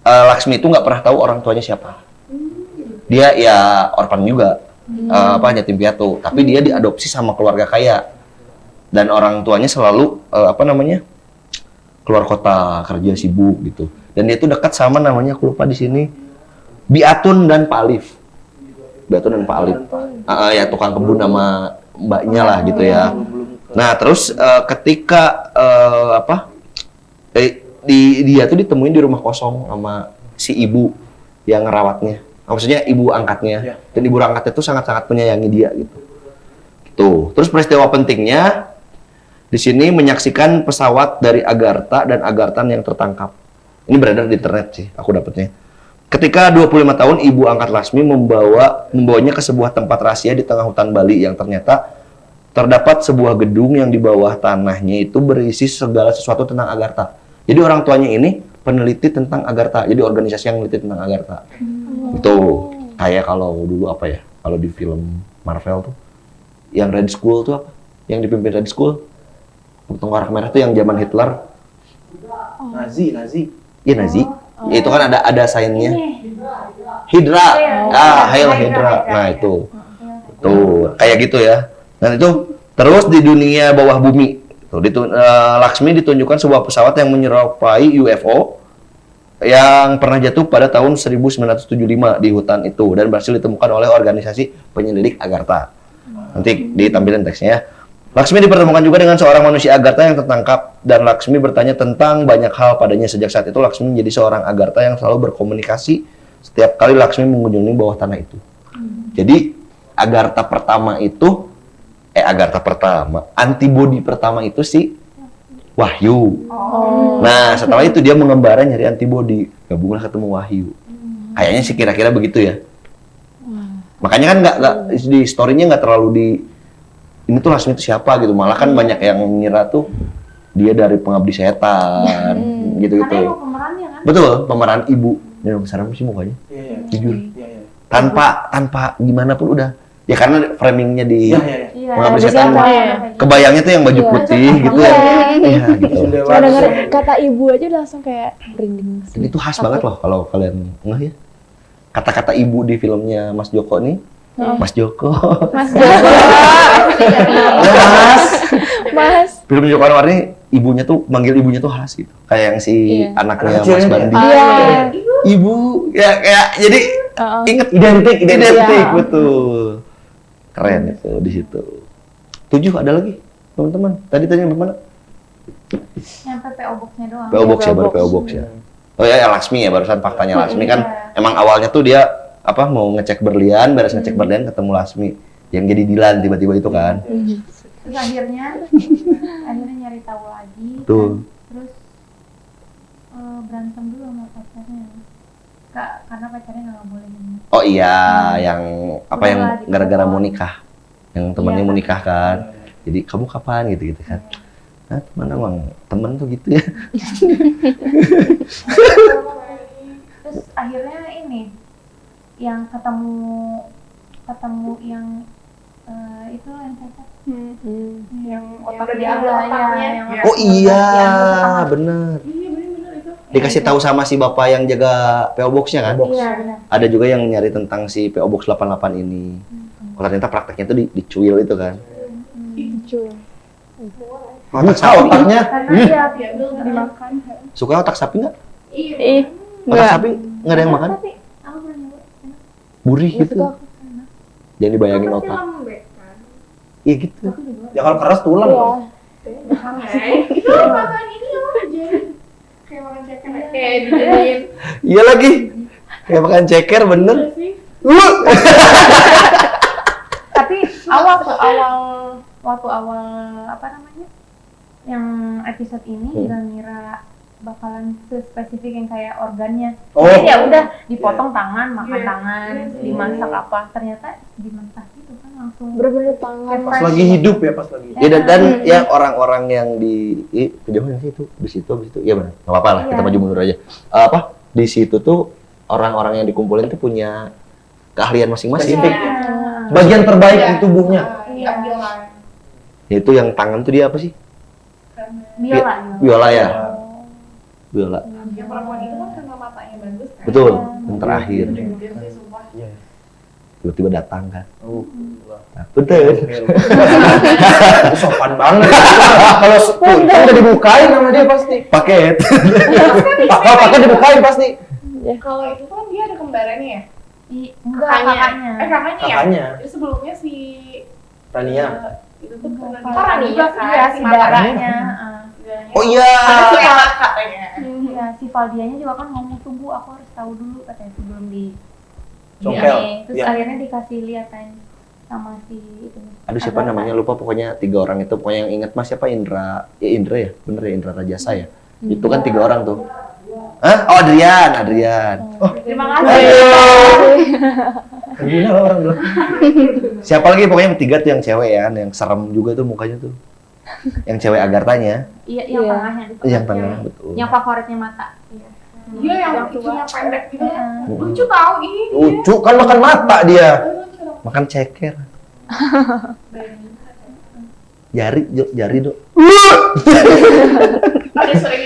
Laksmi itu nggak pernah tahu orang tuanya siapa. Dia ya orphan juga, yatim piatu. Tapi dia diadopsi sama keluarga kaya dan orang tuanya selalu keluar kota kerja sibuk gitu. Dan dia itu dekat sama namanya aku lupa di sini Biatun dan Pak Alif. Biatun dan Pak Alif. Ya tukang kebun sama mbaknya lah gitu ya. Nah terus ketika dia tuh ditemuin di rumah kosong sama si ibu yang ngerawatnya. Maksudnya ibu angkatnya. Iya. Dan ibu angkatnya tuh sangat-sangat menyayangi dia gitu. Tuh. Terus peristiwa pentingnya di sini menyaksikan pesawat dari Agartha dan Agarthan yang tertangkap. Ini beredar di internet sih, aku dapetnya. Ketika 25 tahun, ibu angkat Laksmi membawanya ke sebuah tempat rahasia di tengah hutan Bali yang ternyata terdapat sebuah gedung yang di bawah tanahnya itu berisi segala sesuatu tentang Agartha. Jadi orang tuanya ini peneliti tentang Agartha. Jadi organisasi yang meneliti tentang Agartha. Itu kayak kalau dulu apa ya? Kalau di film Marvel tuh yang Red Skull tuh apa? Yang dipimpin Red Skull. Tengkorak merah tuh yang zaman Hitler. Nazi. Iya Nazi. Ya, itu kan ada sainnya. Hydra. Hail Hydra. Nah, itu. Tuh, kayak gitu ya. Dan itu terus di dunia bawah bumi. Tuh, Laksmi ditunjukkan sebuah pesawat yang menyerupai UFO yang pernah jatuh pada tahun 1975 di hutan itu dan berhasil ditemukan oleh organisasi penyelidik Agartha. Nanti ditampilin teksnya ya. Laksmi dipertemukan juga dengan seorang manusia Agartha yang tertangkap dan Laksmi bertanya tentang banyak hal padanya. Sejak saat itu Laksmi menjadi seorang Agartha yang selalu berkomunikasi setiap kali Laksmi mengunjungi bawah tanah itu. Jadi Agartha pertama, antibodi pertama itu si Wahyu. Nah, setelah itu dia mengembara nyari antibodi, gabunglah ketemu Wahyu. Kayaknya sih kira-kira begitu ya. Makanya kan nggak di story-nya nggak terlalu ini tuh Laksmi itu siapa gitu, malah kan banyak yang mengira tuh dia dari Pengabdi Setan gitu. Karena emang pemerannya kan. Betul, pemeran ibu. Ya serem sih mukanya. Iya. Jujur. Tanpa gimana pun udah. Ya karena framingnya di Iya. Pengabdi Pengabdi Setan. Setan. Kebayangnya tuh yang baju putih gitu ya. Iya gitu. Cuma denger kata ibu aja udah langsung kayak merinding. Dan itu khas banget loh kalau kalian ngeh ya. Kata-kata ibu di filmnya Mas Joko nih. Mas Joko. Mas Joko. Mas. Film Joko Anwar ini ibunya tuh manggil ibunya tuh khas gitu. Kayak yang si Iya. anaknya Anak Mas kecil Bandi. Iya. Ibu ya kayak jadi inget identik Iya. betul. Keren itu di situ. 7 ada lagi teman-teman. Tadi yang mana? Yang PO Box-nya doang. PO Box ya, baru Box. PO Box ya. Oh ya, Laksmi ya, barusan faktanya Laksmi kan emang awalnya tuh dia mau ngecek berlian, beres ngecek berlian ketemu Laksmi yang jadi Dilan tiba-tiba itu kan. Terus akhirnya nyari tahu lagi. Tuh. Terus berantem dulu sama pacarnya. Karena pacarnya nggak boleh ini. Oh iya, yang yang Udah lah, gara-gara mau dipotong. nikah. Yang temannya Iya. mau nikah kan. Jadi kamu kapan gitu kan. Nah, teman tuh gitu ya. Terus akhirnya ini yang ketemu yang itu yang cacat. Yang Yang udah dia diambil ada, otaknya. yang Oh iya, diambil otaknya. bener. Iya bener itu. Dikasih tahu sama si bapak yang jaga PO Box-nya kan. Iya benar. Ada juga yang nyari tentang si PO Box 88 ini. Kalau ternyata prakteknya tuh dicuil itu kan. Otak sapi. Otaknya. Karena dia Dimakan. Suka otak sapi nggak? Iya. Ih, Otak enggak. sapi nggak ada yang makan? Tapi aku pernah nyoba. Gurih Nggak gitu. suka. Jangan dibayangin Pasti otak. lembek kan. Iya gitu. Ya kalau keras tulang. Iya. Itu makan ini aja. Kayak makan ceker. Kayak dijadiin. Iya lagi. Kayak makan ceker bener. Tapi waktu awal apa namanya? Yang episode ini nggak ngira bakalan spesifik yang kayak organnya. Oh. Jadi ya udah dipotong tangan, makan Iya. tangan, dimasak apa. Ternyata dimasak itu kan langsung. Bener-bener tangan. Pas lagi hidup ya, pas lagi hidup. Ya dan ya orang-orang yang di videonya sih itu di situ habis itu ya benar. Enggak apa-apa lah, kita Iya. maju mundur aja. Di situ tuh orang-orang yang dikumpulin tuh punya keahlian masing-masing. Spesifik. Iya. Bagian terbaik di tubuhnya. Diambil kan. Itu yang tangan tuh dia apa sih? Biola. Biola ya. Biola. Yang perempuan itu kan karena matanya bagus kan. Betul. Yang terakhir Dia sih sumpah. Iya. tiba-tiba datang kan. Oh. Nah, betul. Itu sopan banget. Kalau kan udah dibukain sama dia pasti. Paket. Kalau pakai dibukain pasti. Kalau itu kan dia ada kembarannya ya? Enggak, kakaknya. Kakaknya ya? Kakaknya. Jadi sebelumnya si Rania. itu tuh pernah Kalau Rania juga kan, iya, si si Mata darahnya. Oh iya. Ada si Emat katanya. Ya, si Valdianya juga kan ngomong tuh Bu, aku harus tahu dulu katanya sebelum di Congkel. Terus Iya. akhirnya dikasih lihat kan sama si itu. Aduh siapa namanya lupa, pokoknya 3 orang itu, pokoknya yang inget Mas siapa, Indra ya, bener ya, Indra Rajasa ya. Itu kan 3 orang tuh. Hah? Oh Adrian. Oh, Terima kasih. Gila lah orang bilang. siapa lagi pokoknya yang 3 tuh yang cewek ya, yang serem juga tuh mukanya tuh. Yang cewek Agartanya, Iya, yang Iya. tengahnya itu. yang tengah betul. Yang favoritnya mata. Iya yang itunya pendek gitu. Lucu tau ini. Lucu kan makan mata dia. Makan ceker. Jari dok. Ada sering.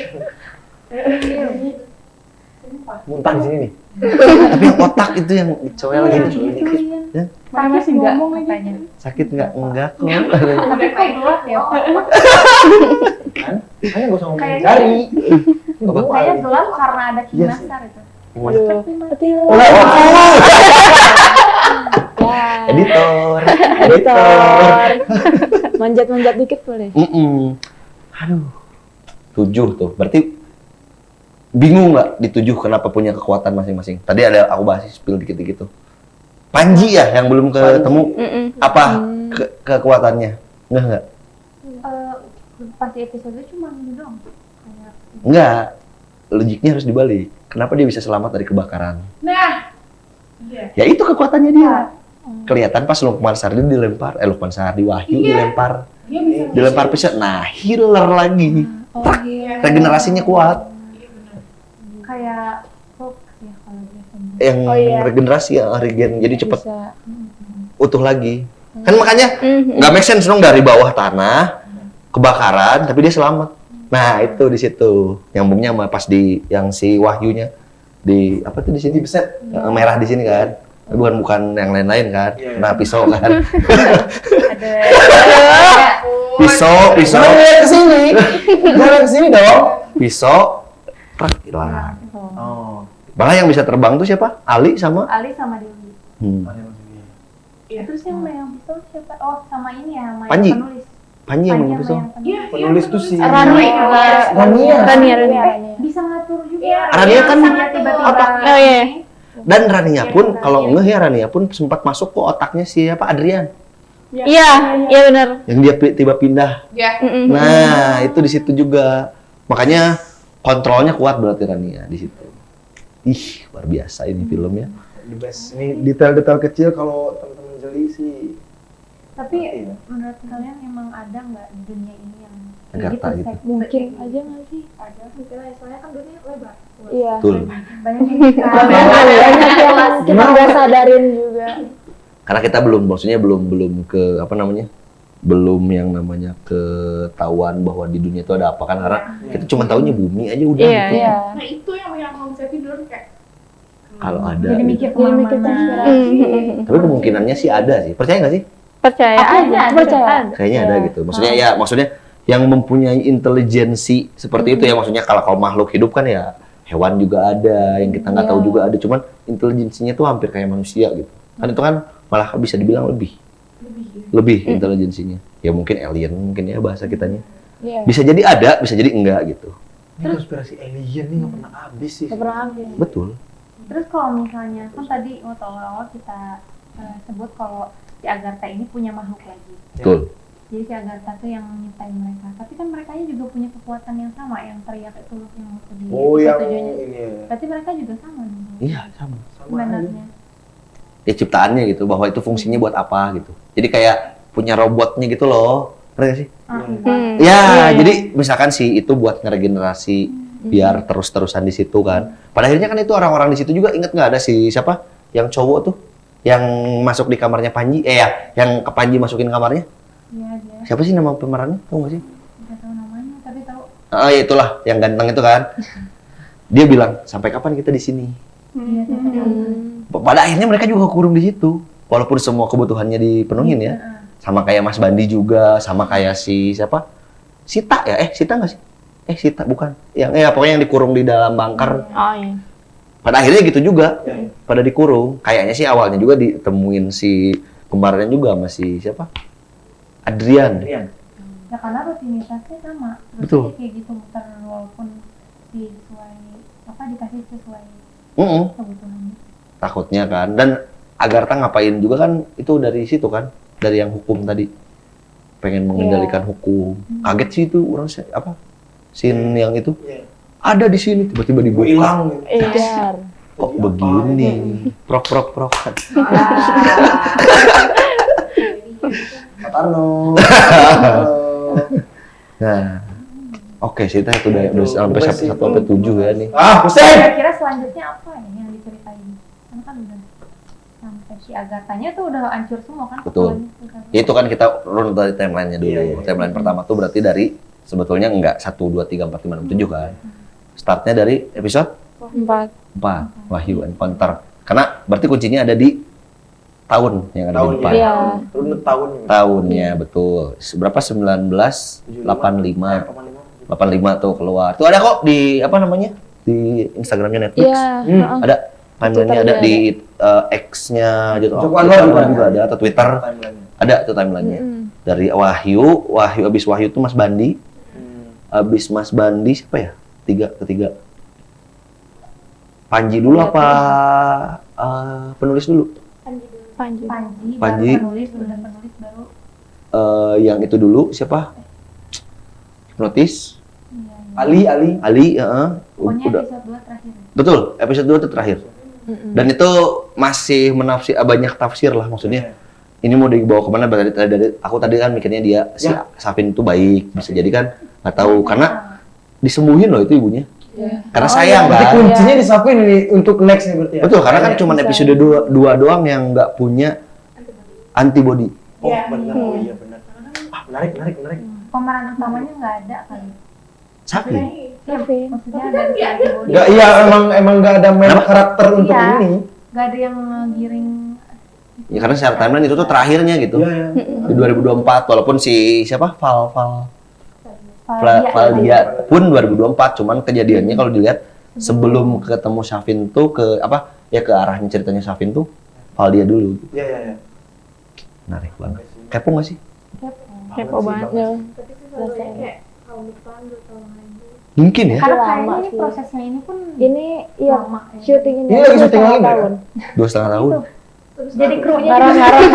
Muntah di sini nih. Tapi yang otak itu yang cewek lagi dikit. Ya, Mana masih ngomong lagi. sakit nggak? Enggak kok. Tapi kok gelap ya? Kayaknya gak usah ngomong Kayaknya- jari. Kayaknya gelap karena ada kimnasar itu. Aduh. Ya. Editor. Editor. Manjat-manjat dikit boleh. Aduh. 7 tuh. Berarti bingung nggak di 7 kenapa punya kekuatan masing-masing? Tadi ada aku bahas spill dikit-dikit tuh. Panji ya yang belum ketemu. Apa kekuatannya? Enggak. Pas di episode cuma ini doang. Kayak Enggak. Logiknya harus dibalik. Kenapa dia bisa selamat dari kebakaran? Nah. Iya. Ya itu kekuatannya dia. Kelihatan pas Lukman Sardi dilempar, Lukman Sardi Wahyu dilempar, Dia bisa. dilempar pisau. Nah, healer lagi. Oh iya. Regenerasinya kuat. kayak Hulk ya kalau biasanya. Yang Oh, iya. regenerasi ya, regen. Jadi cepet Bisa. utuh lagi. Kan makanya nggak make sense dong dari bawah tanah kebakaran, tapi dia selamat. Nah itu di situ nyambungnya sama pas di yang si Wahyunya di apa tuh di sini Beset. yang merah di sini kan, tapi bukan yang lain-lain kan, Iya. nah pisau kan, Ada pisau Jangan lihat ke sini. Jangan ke sini dong. pisau, prak, hilang. Oh. Malah yang bisa terbang tuh siapa? Ali sama Ali sama Dewi. Iya. Terus yang bisa siapa? Oh, sama ini ya, sama Panji. yang penulis. Panji yang Panji main sama pisau. yang penulis. Iya. Penulis tuh si Rania. Rania. Bisa ngatur juga. Iya, Rania kan Bisa tiba-tiba. otak. Oh, iya. Dan Rania pun kalau ngeh ya Rania pun sempat masuk ke otaknya siapa Adrian, Iya, iya benar. yang dia tiba pindah. Iya. Nah, itu di situ juga. Makanya kontrolnya kuat berarti Rania di situ. Ih, luar biasa ini film ya. The best. Ini detail-detail kecil kalau teman-teman jeli sih. Tapi menurut kalian emang ada nggak di dunia ini yang Agartha gitu. Mungkin aja nggak sih? Ada mungkin lah, soalnya kan dunia lebar. Iya. Betul. banyak yang Banyak yang kita nggak sadarin juga. Karena kita belum, maksudnya belum ke apa namanya? Belum yang namanya ketahuan bahwa di dunia itu ada apa kan, karena kita cuma taunya bumi aja udah Iya, gitu. iya. Nah itu yang kalau misalnya tidur kayak Kalau ada. jadi gitu. mikir Jadi mikir kemana-mana. konspirasi. Tapi kemungkinannya sih ada sih. Percaya nggak sih? Percaya Ada, aja. Percaya. Kayaknya ada gitu. Maksudnya ya, maksudnya yang mempunyai intelijensi seperti itu ya. Maksudnya kalau makhluk hidup kan ya hewan juga ada, yang kita nggak tahu Iya. juga ada. Cuman intelijensinya tuh hampir kayak manusia gitu. Kan itu kan malah bisa dibilang lebih intelijensinya. Ya mungkin alien mungkin ya bahasa kitanya. Iya. Bisa jadi ada, bisa jadi enggak gitu. Ini konspirasi alien nih nggak pernah habis sih. Nggak pernah habis. Betul. Terus kalau misalnya kan tadi waktu awal-awal kita sebut kalau si Agartha ini punya makhluk lagi. Betul. Jadi si Agartha tuh yang nyiptain mereka. Tapi kan mereka juga punya kekuatan yang sama, yang teriak itu yang waktu di Oh yang episode tujuhnya. ini ya. Berarti mereka juga sama dong. Iya, sama. Sama aja. Sebenarnya. Ya ciptaannya gitu, bahwa itu fungsinya buat apa gitu. Jadi kayak punya robotnya gitu loh. Ngerti nggak sih? Ya, Iya. jadi misalkan sih itu buat ngeregenerasi biar terus-terusan di situ kan. Pada akhirnya kan itu orang-orang di situ juga inget nggak ada si siapa yang cowok tuh yang masuk di kamarnya Panji, ya, yang ke Panji masukin kamarnya. Iya dia. Siapa sih nama pemerannya? Tahu nggak sih? Nggak tahu namanya, tapi tahu. Oh ya itulah yang ganteng itu kan. Dia bilang sampai kapan kita di sini? Iya, saya tahu. Pada akhirnya mereka juga kurung di situ. Walaupun semua kebutuhannya dipenuhin ya. Sama kayak Mas Bandi juga, sama kayak si siapa? Sita ya? Sita nggak sih? Sita bukan. Yang pokoknya yang dikurung di dalam bunker. Oh iya. Pada akhirnya gitu juga. Pada dikurung. Kayaknya sih awalnya juga ditemuin si kembarannya juga sama si siapa? Adrian. Rian. Ya karena rutinitasnya sama. Terus Betul. dia kayak gitu muter walaupun sesuai apa dikasih sesuai Mm-mm. kebutuhannya. takutnya kan. Dan Agartha ngapain juga kan itu dari situ kan, dari yang hukum tadi, pengen mengendalikan hukum. Kaget sih itu orang apa scene yang itu ada di sini tiba-tiba dibuka. Hilang. Ejar. Kok begini? Prok. Pak Tarno. Nah, oke sih itu udah sampai 1 sampai 7 ya nih. Ah, pusing. Kira-kira selanjutnya apa ya yang diceritain? Kan udah sampai si Agarthanya tuh udah hancur semua kan? Betul. kepalanya tuh. Ya, itu kan kita run dari timeline-nya dulu. Iya. Timeline pertama tuh berarti dari sebetulnya enggak 1 2 3 4 5 6 7 kan. Startnya dari episode 4. 4 Wahyu and Panther. Karena berarti kuncinya ada di tahun yang ada di depan. Iya. Runut tahun. Tahunnya betul. Berapa? 1985. 85 tuh keluar. Tuh ada kok di apa namanya? Di Instagramnya Netflix. Iya. Ada timeline-nya ada Twitternya di X-nya gitu. Joko Anwar juga ada atau Twitter. Timeline. Ada tuh timeline-nya. Dari Wahyu abis Wahyu tuh Mas Bandi. Abis Mas Bandi siapa ya? Ketiga. Panji dulu apa penulis dulu? Panji. Panji. Baru penulis baru. Yang itu dulu siapa? Hipnotis. Iya. Ali, Pokoknya udah. episode 2 terakhir. Betul, episode 2 itu terakhir. Dan itu masih menafsir banyak tafsir lah maksudnya. Ini mau dibawa kemana? Dari aku tadi kan mikirnya dia si Safin itu baik, bisa jadi kan nggak tahu karena disembuhin loh itu ibunya. Karena sayang Berarti kan. kuncinya disapin ini untuk next-nya berarti ya? Betul, karena kan cuma episode 2 doang yang nggak punya antibody. Oh, benar. Oh iya benar. Ah, menarik. Pemeran utamanya nggak ada kali. Sapi. Safin. Maksudnya dari si antibody. Enggak, iya emang enggak ada main karakter untuk Iya. ini. Nggak ada yang ngegiring. Ya karena secara timeline itu tuh terakhirnya gitu. Iya. Di 2024 walaupun si siapa? Valdia. Valdia pun 2024 cuman kejadiannya kalau dilihat sebelum ketemu Safin tuh ke apa? Ya ke arahnya ceritanya Safin tuh Valdia dulu. Iya. Menarik banget. Kepo nggak sih? Kepo banget. Ya. Tapi sih soalnya kayak tahun depan 2 tahun lagi. Mungkin ya. Karena Lama kayaknya ini sih. prosesnya ini pun Ini iya lama ya. syutingnya Ini lagi syuting lagi, 2,5 Mbak? tahun. 2,5 tahun. Terus Jadi krunya Ngarang-ngarang.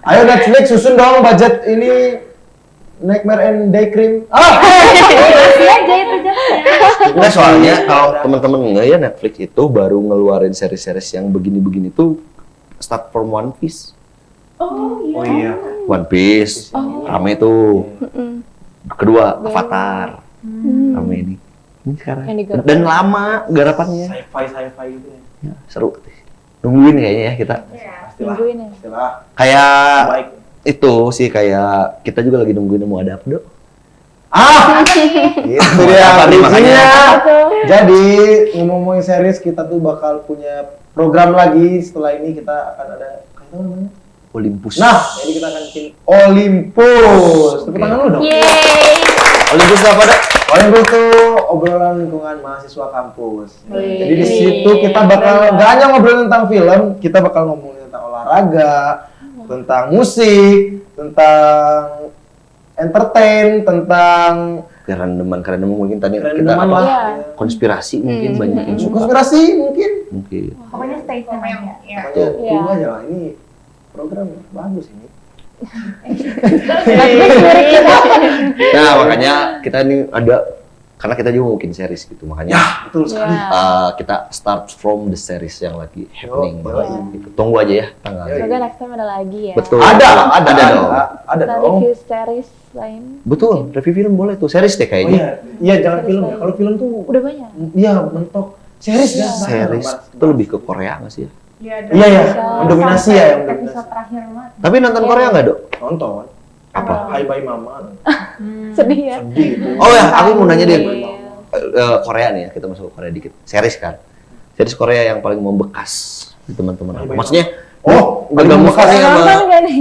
Ayo Netflix susun dong budget ini Nightmare and Day Cream. masih aja itu jadinya. Enggak soalnya kalau teman-teman nggak ya Netflix itu baru ngeluarin seri-series yang begini-begini tuh start from One Piece. Oh iya. Oh iya. One Piece. Rame tuh. Kedua Avatar. Rame ini. Ini sekarang. Yang digarap. Dan lama garapannya. Sci-fi gitu ya. Ya, seru. Nungguin kayaknya ya kita. Pastilah. Nungguin ya. Pastilah. Kayak Baik. itu sih kayak kita juga lagi nungguin mau ada apa dok. Itu dia Apa nih, bridging-nya. Apa? Jadi ngomong-ngomongin series kita tuh bakal punya program lagi setelah ini kita akan ada kayak apa namanya? Olympus. Nah, jadi kita akan bikin Olympus. Tepuk Oke. tangan lu dong. Yeay. Olympus apa dok? Olympus tuh obrolan lingkungan mahasiswa kampus. Wih. Jadi di situ kita bakal nggak hanya ngobrolin tentang film, kita bakal ngomongin tentang olahraga, tentang musik, tentang entertain, tentang Kerendeman mungkin tadi kita kerendeman apa? lah. Iya. Konspirasi mungkin banyak yang suka. Konspirasi mungkin. Mungkin. Pokoknya stay tune aja. Pokoknya Iya. tunggu aja lah, ini program bagus ini. Nah makanya kita ini ada karena kita juga mungkin series gitu makanya Betul sekali. Ya. kita start from the series yang lagi happening. Yo. Gitu. Tunggu aja ya tanggal. Semoga next time ada lagi ya. Betul. Ada dong. Ada Kita dong. review series lain. Betul. Review film boleh tuh. Series deh Oh kayaknya. iya, jangan film ya. Kalau film tuh Udah banyak. iya mentok. Series ya. Series itu lebih ke Korea nggak sih? Ya? Iya ya, Bisa. mendominasi ya yang mendominasi. Episode terakhir banget. Tapi nonton Korea nggak dok? Nonton. Apa? Hai Bye Mama. Sedih ya. Sedih itu. Oh ya, aku mau nanya deh. Iya. Korea nih ya, kita masuk ke Korea dikit. Series kan. Series Korea yang paling membekas di teman-teman. Bye-bye. Maksudnya, Oh, nggak membekas membekas nih sama Nonton gak nih?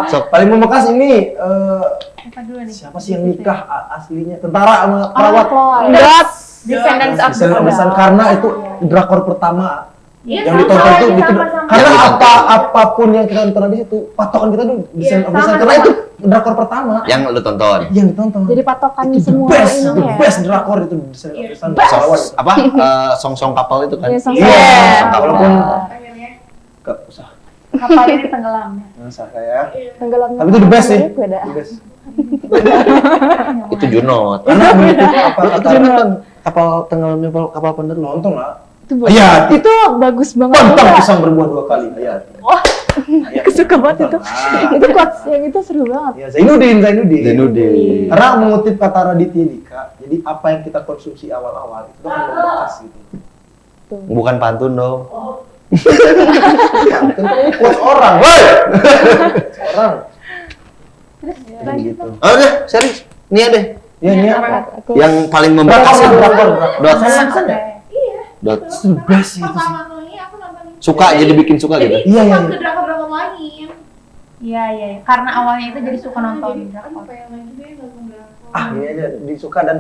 sok. paling membekas ini Apa dulu nih? siapa sih yang nikah aslinya? Tentara sama perawat. Enggak. Descendants of the Descendants karena itu drakor pertama Iya, Yang sama, ditonton tuh gitu. sama. Karena Yang ditonton. apapun yang kita tonton di situ, patokan kita tuh desain Iya, of the Sun. sama, Karena sama. itu drakor pertama Yang lu tonton. yang ditonton. Jadi patokan itu the semua best, ini the ya. best drakor itu desain of the Sun. Song- Lawan. apa song-song kapal itu kan? Iya, song- Iya, Iya. walaupun akhirnya. gak usah. Kapal ini tenggelam ya. Nggak usah kayak. Tenggelamnya Tapi itu the best sih. beda. The best. Itu Junot. Karena menurut itu apa? Kapal tenggelamnya kapal pendek Nonton lah. Itu Iya. Itu bagus banget. Pantang juga. pisang berbuah 2 kali. Iya. Wah, aku suka banget itu. Ah. Itu quotes yang itu seru banget. Ya, Zainuddin. Zainuddin. Karena mengutip kata Raditya Dika, jadi apa yang kita konsumsi awal-awal itu akan membekas gitu. Bukan pantun dong. Kan quotes orang, woi. Orang. Terus Gitu. Oh udah, serius. Nia deh. Ya, ini aku Yang paling membekas itu. drakor. Dots. Iya. Dots. Itu the best sih itu sih. Pertama kali aku nonton itu. Suka jadi bikin suka Jadi gitu. Iya, iya, suka iya. ke drakor-drakor lain. Iya. Karena awalnya itu jadi suka nonton Jadi drakor. apa yang lagi deh nonton drakor. Ah, ini aja disuka dan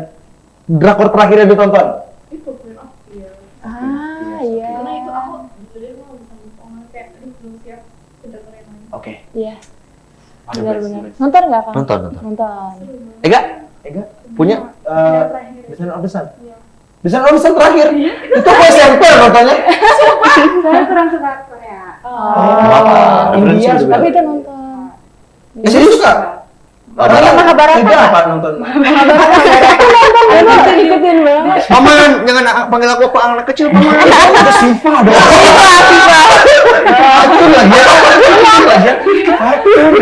drakor terakhir yang ditonton. Itu Queen of Tears. Ah, iya. Karena itu aku sebenarnya mau bisa nonton kayak aduh belum siap ke drakor yang lain. Oke. Iya, Ah, the benar-benar. best. Nonton nggak, Kang? Nonton. Nonton. Ega, Ega, punya? Desain of the Sun. Desain of the Sun terakhir. Itu aku SMP nontonnya. Saya kurang suka Korea. Apa? Referensi India juga. Tapi itu nonton. Serius suka? Nonton Mahabharata. Ega apa nonton? Aku ikutin banget. Paman, jangan panggil aku apa anak kecil, Paman. Itu Siva dong. Atur lagi ya. Atur lagi ya. Atur.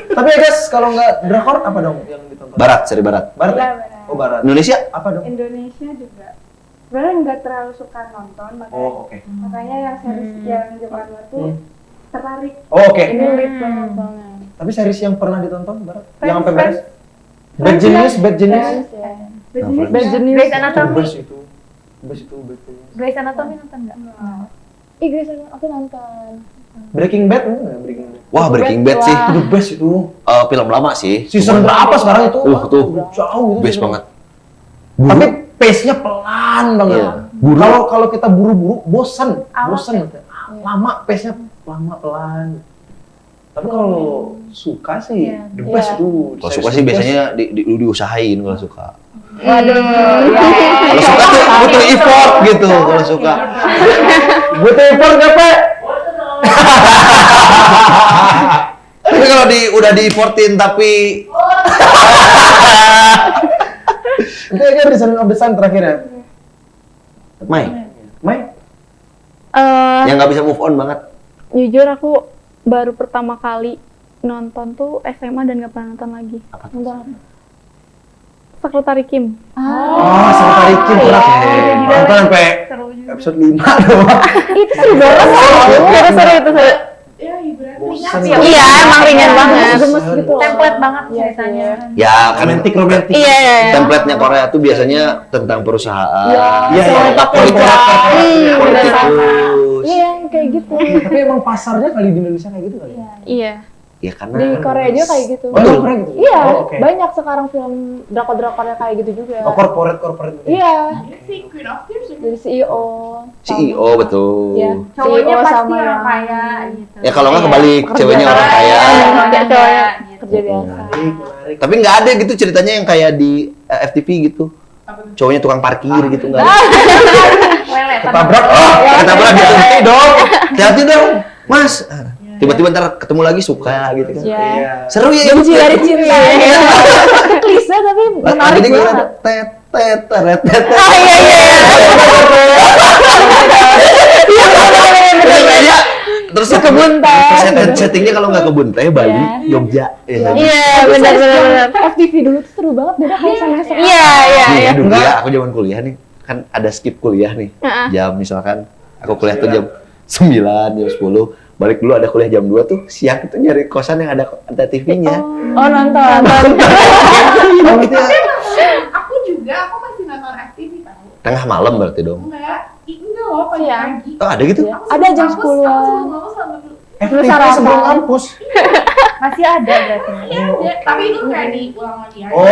Tapi ya guys, kalau nggak drakor apa dong yang ditonton? Barat, seri barat. Barat? Iya, ya? benar. Oh, barat. Indonesia? Apa dong? Indonesia juga sebenarnya nggak terlalu suka nonton makanya Oh, oke. makanya yang series yang Jepang tuh tertarik. Oh, oke. Ini lead banget. Banget. Tapi series yang pernah ditonton barat? Friends, Yang sampai Friends. beres? Bad Genius, Bad Genius. Ya. Bad Bad Genius. Grey's Itu Anatomy. best itu. Best itu, Bad Genius. Grey's Anatomy nonton nggak? Ih, Grace, aku nonton. Breaking Bad enggak? Breaking Bad. Wah, Breaking Bad sih. Itu the best itu. Film lama sih. Season Cuman- berapa sekarang itu? Tuh. Jauh itu. Best banget. Tapi pace-nya pelan banget. Iya. Kalau kita buru-buru bosan, Alot bosan. Lama pace-nya lama pelan. Tapi kalau suka sih Iya. the best Iya. itu. Kalau suka sih biasanya diusahain kalau suka. Waduh, Kalau suka tuh butuh effort gitu kalau suka. butuh effort nggak Pak? Tapi kalau udah di effortin tapi Itu kan Design of the Sun terakhir ya. Mai, Eh, yang nggak bisa move on banget. jujur aku baru pertama kali nonton tuh SMA dan nggak pernah nonton lagi. Nonton apa? Sekretari Kim. Oh, Sekretari Kim pernah nonton sampai episode 5 doang. Itu seru banget. Seru itu seru. Ya hiburan Bosan. ringan sih. Iya, emang ringan banget. Gemes gitu. Template banget Iya, ceritanya. Ya kan Romantik. Iya, iya. template-nya Korea tuh biasanya tentang perusahaan. Iya, iya. Politikus. Iya, yang kayak gitu. Tapi emang pasarnya kali di Indonesia kayak gitu kali. Iya. Ya karena Di Korea juga kayak gitu. Oh, di Korea gitu? Iya, Oh, oke. banyak sekarang film drakor-drakornya kayak gitu juga. Oh, corporate gitu. Iya, Ini sih Queen of Tears juga. dari CEO. CEO betul. Iya. Cowoknya CEO pasti sama orang yang- kaya gitu. Ya kalau nggak kebalik, ceweknya orang kaya. Iya, Cowoknya cowoknya gitu. kerja biasa. Menarik. Tapi nggak ada gitu ceritanya yang kayak di FTV gitu. Cowoknya tukang parkir gitu nggak ada. Lelet. Ketabrak. Ketabrak gitu. Hati dong. Hati dong, Mas. Tiba-tiba ntar ketemu lagi suka gitu kan. Iya. Seru ya itu. Benci dari cinta. Itu klise tapi menarik Lagunya gimana? banget. Tet tet teret tet. Ah, iya, iya. Terus kayaknya terus kebun teh. settingnya kalau nggak kebun teh Bali, Iya. Jogja. Ya, Iya, benar. FTV dulu tuh seru banget, beda kayak sama sekarang. Iya, iya, Nih, iya. dulu ya, aku zaman kuliah nih, kan ada skip kuliah nih. Heeh. Jam misalkan, aku kuliah tuh jam 9, jam 10, balik dulu ada kuliah jam 2 tuh, siang itu nyari kosan yang ada TV-nya. Oh, nonton. Oh, gitu ya. Aku juga, aku masih nonton FTV tahu. Tengah malam berarti dong. Enggak loh Siang. pagi-pagi. Oh, ada gitu? Aku Ada sebelum jam kampus, 10-an. Aku sebelum kampus selalu FTV sarapan. sebelum kampus. Masih ada berarti. Iya ada, tapi itu kayak diulang lagi aja. Oh,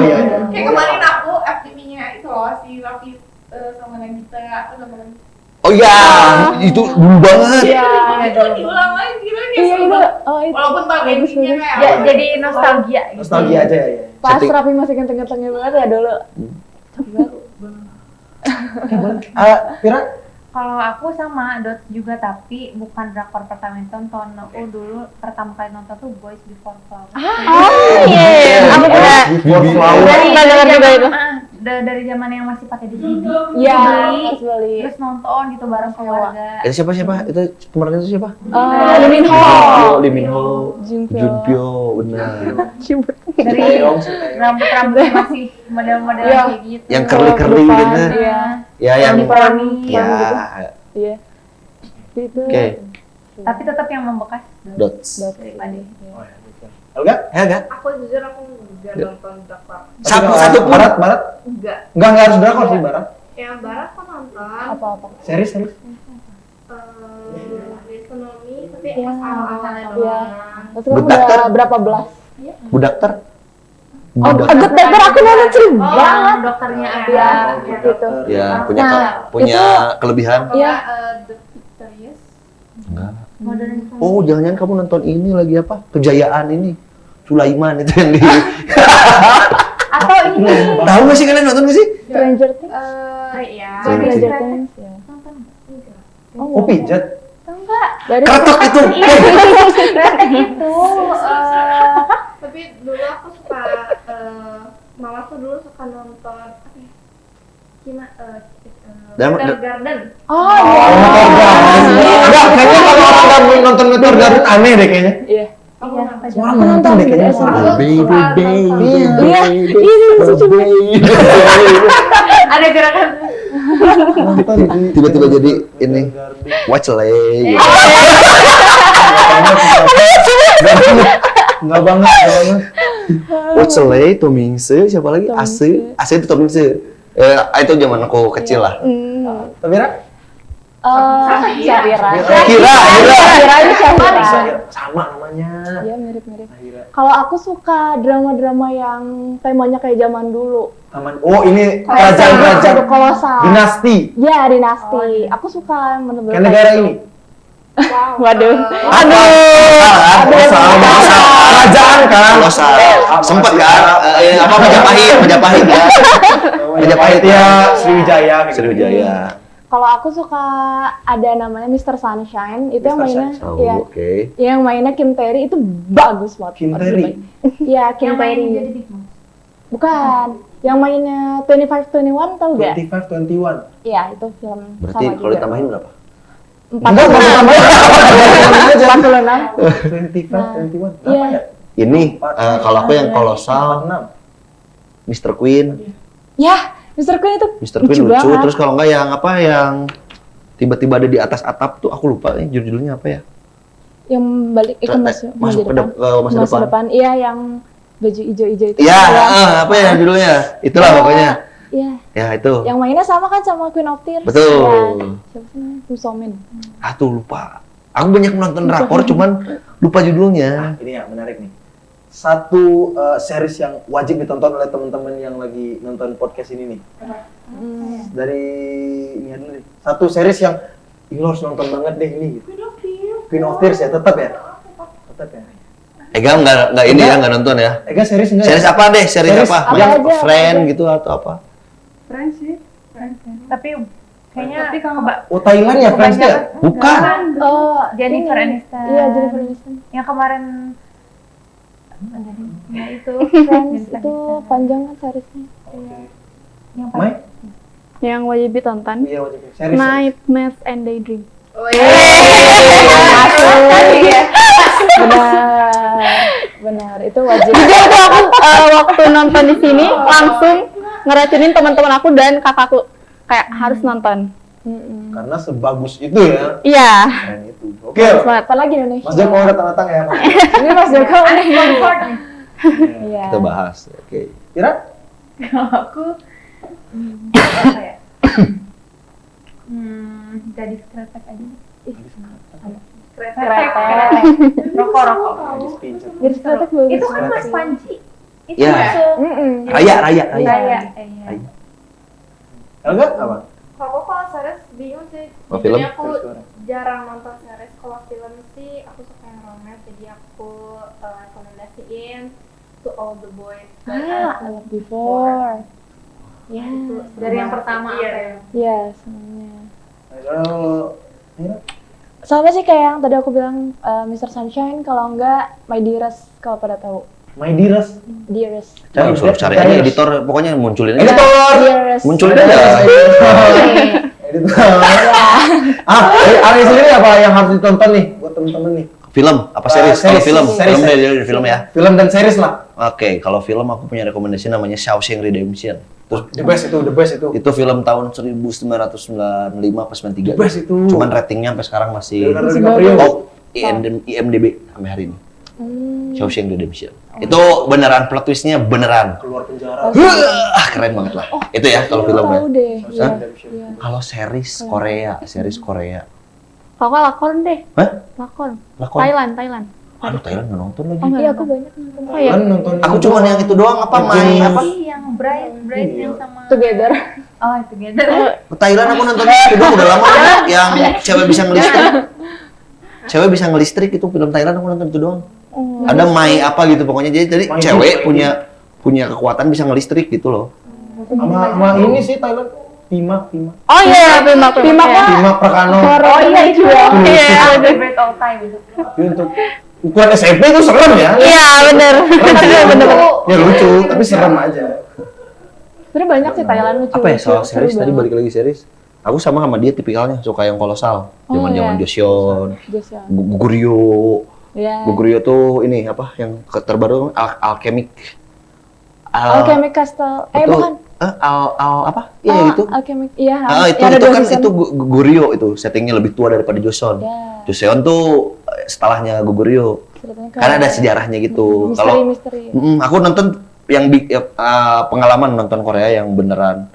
iya. Kayak kemarin aku FTV-nya itu loh, si Raffi sama Nagita, aku nonton. Oh iya, itu dulu banget. Iya. Itu diulang lagi gimana Iya itu. Oh itu. walaupun tahu Bagus, endingnya bagus. kayak Ya, apa. jadi nostalgia gitu. Nostalgia aja ya. Pas Setting. Raffi masih ganteng-gantengnya banget ya dulu. Pira? Kalau aku sama Dot juga, tapi bukan drakor pertama yang tonton. Aku dulu pertama kali nonton tuh Boys Before Flowers. Oh iya. Aku juga. Before Flower. Pernah dengar juga itu. Dari zaman yang masih pakai DVD. Iya. Beli, Pas beli. terus nonton gitu bareng keluarga. Itu siapa? Itu kemarin itu siapa? Lee Min Ho. Lee Min Ho, Junpyo. Junpyo, benar. Dari rambut-rambut masih model-model Iya. kayak gitu. Yang curly gitu. Iya. Ya yang Poni. ya. Iya. Itu. Oke, Tapi tetap yang membekas dots. daripada. Olga? Ya enggak? aku jujur aku nggak nonton drakor Satu pun. Barat? enggak Enggak harus drakor sih barat. yang barat aku nonton Apa-apa. Series. Ekonomi tapi Iya. pas awal-awalnya Iya. doang Terus kan Budak udah berapa belas? Budak ter. Oh, Aget Dekker aku nonton sering banget. Dokternya ada. Iya, gitu. Ya, punya Nah, punya kelebihan. Iya. The Victorious Enggak. Modern. Oh, jangan-jangan kamu nonton ini lagi apa? Kejayaan ini. Sulaiman itu yang di. Atau ini. Tahu nggak sih kalian nonton nggak sih? Stranger Things. ya Stranger Things. Ya. Oh, pijat. Enggak. Dari Kretek itu. Itu. tapi dulu aku suka mama tuh dulu suka nonton apa ya? Garden. Oh, Enggak, kayaknya kalau orang nggak nonton Meteor Garden aneh deh kayaknya. iya. Semua orang nonton deh kayaknya. Iya. Ada gerakan. Nonton Tiba-tiba jadi ini. Watch lay. Enggak banget. Watch lay, Tom Hanks, siapa lagi? Ase itu Tom Hanks. Itu zaman aku kecil lah. Tapi Ra? Syahira. Kira. Syahira itu Syahira. Sama namanya. Iya, mirip-mirip. Kalau aku suka drama-drama yang temanya kayak zaman dulu. Oh, ini kerajaan-kerajaan kolosal. dinasti. Ya, dinasti. Aku suka bener-bener Kayak negara ini. Waduh. Kerajaan kan. Kolosal. Sempet kan? Apa Majapahit ya? Majapahit ya, Sriwijaya. Sriwijaya. Kalau aku suka ada namanya Mr. Sunshine, itu yang Mr. mainnya Oh, ya. oke. Yang mainnya Kim Tae-ri itu bagus banget. Kim Tae-ri? Iya, Kim Yang main Tae-ri. jadi Big Mom. Bukan. Yang mainnya 25-21 tahu gak? 25-21. Iya, itu film Berarti sama kalau juga. ditambahin berapa? 46. 25-21. Iya. Apa ya? Ini kalau aku yang kolosal 46. Mr. Queen. Ya, Mr. Queen itu Mr. Queen lucu. banget. Terus kalau enggak yang apa yang tiba-tiba ada di atas atap tuh aku lupa judulnya apa ya? Yang balik ke masa depan. Ke masa depan. Iya, yang baju ijo-ijo itu. Iya, apa ya judulnya? Itulah pokoknya. Iya. Ya itu. Yang mainnya sama kan sama Queen of Tears. Betul. Ya, siapa sih namanya? Kim So Min. Tuh lupa. Aku banyak nonton drakor cuman lupa judulnya. Ini ya menarik nih. Satu series yang wajib ditonton oleh teman-teman yang lagi nonton podcast ini nih. Dari ini dulu nih. Satu series yang ini lo harus nonton banget deh ini. Gitu. Queen of Tears ya, tetap ya. Tetap ya. Ega enggak ini ya, enggak nonton ya. Ega series enggak? Series apa deh? Series Series apa? apa Yang aja, apa friend aja. gitu atau apa? Keren sih. Tapi kayaknya Tapi kalau Oh, Thailand ya, Friends ya? Bukan. Oh, Jennifer ini. Aniston. Iya, Jennifer Aniston. Yang kemarin ya itu Friends itu panjang kan seriesnya. yang Mai? Yang wajib ditonton. Iya, wajib. Series. Nightmares and Daydream. oh iya Benar, itu wajib. Jadi itu aku waktu nonton di sini langsung ngeracinin teman-teman aku dan kakakku kayak harus nonton. Karena sebagus itu ya. Iya. Keren itu. Oke. Apa lagi Indonesia? Mas Joko datang-datang ya. Mas. Ini Mas Joko nih. Iya. Kita bahas. Oke. Kira? kalau aku apa ya? Gadis kretek aja. Kretek. Rokok. Gadis kretek bagus. Itu kan Mas Panji. Itu Ya. masuk. Mm-mm. Raya. Raya. Iya. Enggak apa? Kalau series bingung sih. Oh, film? Jadi aku jarang nonton series. Kalau film sih aku suka yang romance, jadi aku rekomendasiin To All the Boys. I love before. Ya. Dari yang pertama apa ya? Ya, semuanya. Kalau Sama sih kayak yang tadi aku bilang Mr. Sunshine, kalau enggak My Dearest, kalau pada tahu. My Dearest. Dearest. Cari suruh cari aja editor, pokoknya munculin aja. Editor. Dearest. Munculin aja. Editor. Ari sendiri apa yang harus ditonton nih buat temen-temen nih? Film apa series? Kalau series. film, Series. dari film ya. Film dan series lah. Oke, kalau film aku punya rekomendasi namanya Shawshank Redemption. The best itu. Itu film tahun 1995 apa 93. The best itu. Cuman ratingnya sampai sekarang masih Leonardo DiCaprio. top IMDb sampai hari ini. Shawshank Redemption. Itu beneran plot twist-nya beneran. Keluar penjara. Keren banget lah. Itu ya kalau filmnya. Tahu deh. Hah? Iya. Kalau series Korea. Kalau nggak lakon deh. Hah? Lakon. Lakon? Thailand. Aduh, Thailand nggak nonton lagi. Oh, iya, aku banyak nonton. Oh ya. Kan nonton Aku cuma yang itu doang apa main apa? yang Bright yang sama Together. oh Together. Thailand aku nonton itu doang udah lama yang cewek bisa ngelistrik. Cewek bisa ngelistrik itu film Thailand aku nonton itu doang. Ada Mai apa gitu pokoknya jadi Mai cewek Mai. punya kekuatan bisa ngelistrik gitu loh. sama ini sih Thailand. Pima. Oh iya, Pima Pima Prakano. Oh iya itu. Iya. Favorite all time itu. Tapi untuk ukuran SMP itu serem ya. Iya, bener. Bener. Ya lucu, tapi serem aja. Sebenernya banyak sih Thailand lucu. Apa ya soal seru series tadi banget. balik lagi series. Aku sama dia tipikalnya suka yang kolosal. Zaman-zaman iya. Joseon, Joseon. Goguryeo. Iya. Goguryeo tuh ini apa yang terbaru Alchemic. Alchemic Castle. itu, Bukan. Apa? Iya itu. Alchemic. Iya. Itu yang ada itu dua kan season. itu Goguryeo itu settingnya lebih tua daripada Joseon. Ya. Joseon tuh setelahnya Goguryeo. Ceritanya Karena ada sejarahnya gitu. Misteri. Aku nonton yang pengalaman nonton Korea yang beneran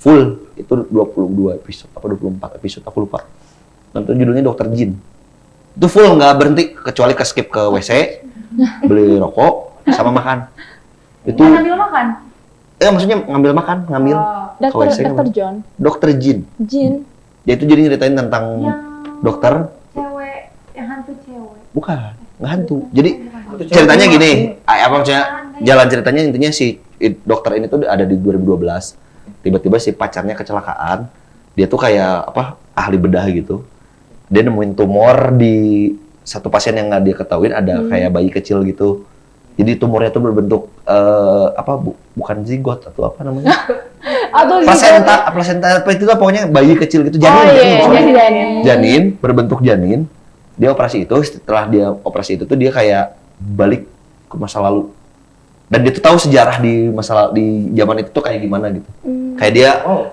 full itu 22 episode apa 24 episode aku lupa. Nonton judulnya Dr. Jin. Itu full nggak berhenti kecuali ke skip ke WC, beli rokok sama makan. Itu Ngambil makan. maksudnya ngambil makan, ngambil ke WC. Dr. John. Dr. Jin. Jin. Dia itu jadi nyeritain tentang Yang dokter, cewek, yang hantu cewek. bukan, nggak hantu. Jadi Itu cewek ceritanya semua. gini, apa maksudnya jalan ceritanya intinya si dokter ini tuh ada di 2012. Tiba-tiba si pacarnya kecelakaan. Dia tuh kayak apa ahli bedah gitu. Dia nemuin tumor di satu pasien yang nggak dia ketahuin ada kayak bayi kecil gitu. Jadi tumornya tuh berbentuk bukan zigot atau apa namanya? Atau Placenta apa itu lah pokoknya bayi kecil gitu janin. Janin berbentuk janin. Dia operasi itu setelah dia operasi itu tuh dia kayak balik ke masa lalu. Dan dia tuh tahu sejarah di zaman itu tuh kayak gimana gitu. Kayak dia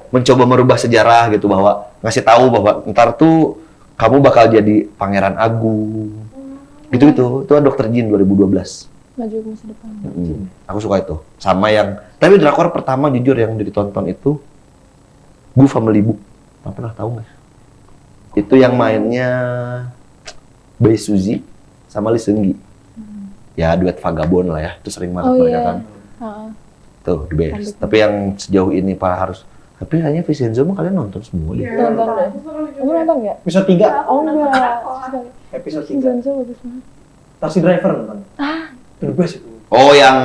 mencoba merubah sejarah gitu bahwa ngasih tahu bahwa ntar tuh kamu bakal jadi pangeran agung. Gitu-gitu. Itu Dr. Jin 2012. Maju ke masa depan. Aku suka itu. Sama yang tapi drakor pertama jujur yang ditonton itu Bu Family Bu. Kamu pernah tahu nggak? Itu yang mainnya Bae Suzy sama Lee Seung Gi. Ya duet vagabond lah ya. Itu sering banget mereka kan. Tuh the best. Tapi yang sejauh ini harus. Tapi kayaknya Vincenzo mah kalian nonton semua deh. Nonton deh. Kamu nonton nggak? Episode 3. Oh enggak. Episode 3. Vincenzo bagus banget. Taxi Driver nonton. Itu the best itu. Oh yang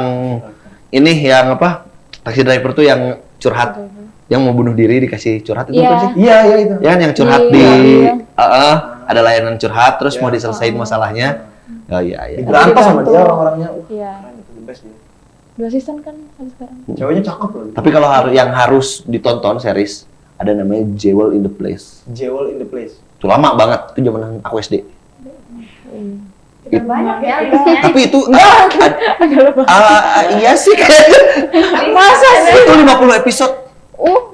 ini yang apa? Taxi driver tuh yang curhat. Yang mau bunuh diri dikasih curhat itu Iya. kan sih? Iya itu. Ya kan yang curhat Iya. ada layanan curhat terus mau Iya. diselesain masalahnya. Oh iya. Diberantas sama dia orang-orangnya. Iya. Keren, itu the best dia. 2 season kan sampai sekarang. Ceweknya cakep loh. Tapi kalau yang harus ditonton series ada namanya Jewel in the Place. Jewel in the Place. Itu lama banget, itu zaman aku SD. Udah banyak ya listnya. Tapi itu iya sih kayaknya. Masa sih? Itu 50 episode.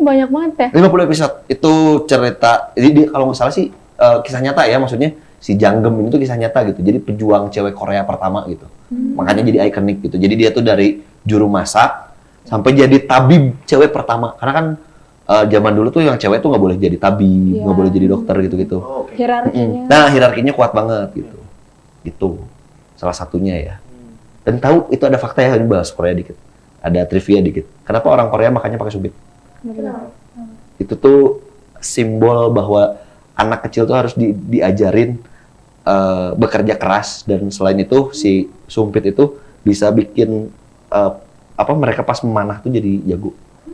Banyak banget ya. 50 episode. Itu cerita jadi kalau nggak salah sih kisah nyata ya maksudnya si Janggem ini tuh kisah nyata gitu. Jadi pejuang cewek Korea pertama gitu. Makanya jadi ikonik gitu. Jadi dia tuh dari juru masak sampai jadi tabib cewek pertama. Karena kan zaman dulu tuh yang cewek tuh nggak boleh jadi tabib, nggak boleh jadi dokter gitu-gitu. Oh, oke. Hierarkinya. Nah, hierarkinya kuat banget gitu. Itu salah satunya ya. Dan tahu itu ada fakta ya, ini bahas Korea dikit. Ada trivia dikit. Kenapa orang Korea makannya pakai sumpit? itu tuh simbol bahwa anak kecil tuh harus diajarin bekerja keras, dan selain itu si sumpit itu bisa bikin mereka pas memanah tuh jadi jago.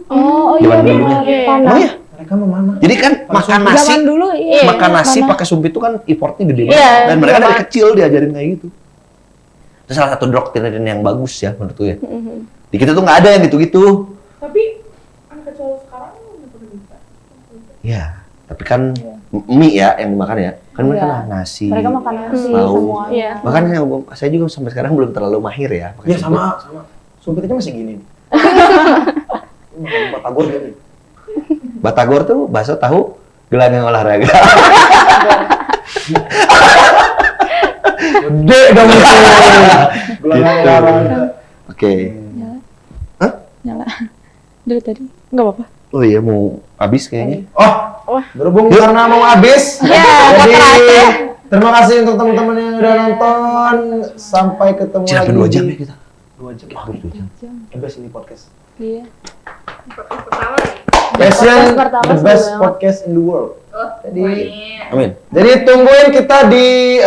Oh Zaman iya, dulunya. panah. Oh iya. Mereka memanah. Jadi kan makan nasi, Zaman dulu iya. makan nasi panah. pakai sumpit itu kan effortnya gede banget. Iya, Dan mereka iya, dari Pak. kecil diajarin kayak gitu. Itu salah satu doktrin yang bagus ya menurutku ya. Di kita tuh nggak ada yang gitu-gitu. Tapi anak kecil sekarang udah pada bisa. Ya, tapi kan mie ya yang dimakan ya. Kan mereka Iya. nasi. Mereka makan nasi Tahu. semua. Iya. Makanya saya juga sampai sekarang belum terlalu mahir ya. pakai Iya sumpit. sama. Sumpit aja masih gini. Batagor gini. Batagor tuh bakso tahu gelanggang olahraga. Gede dong itu. Gelanggang Gitu. olahraga. Oke. Nyala. Dari tadi nggak apa-apa. Oh iya mau habis kayaknya. Oh, berhubung karena mau habis. Jadi terima kasih untuk teman-teman yang udah nonton. Sampai ketemu Sudah lagi. 2 jam ya kita. 2 jam. Hampir 2 jam. Bebas ini podcast. Iya. Pertama lagi. Passion, pertama the seru best banget. podcast in the world. Oh, Jadi, Amin. jadi tungguin kita di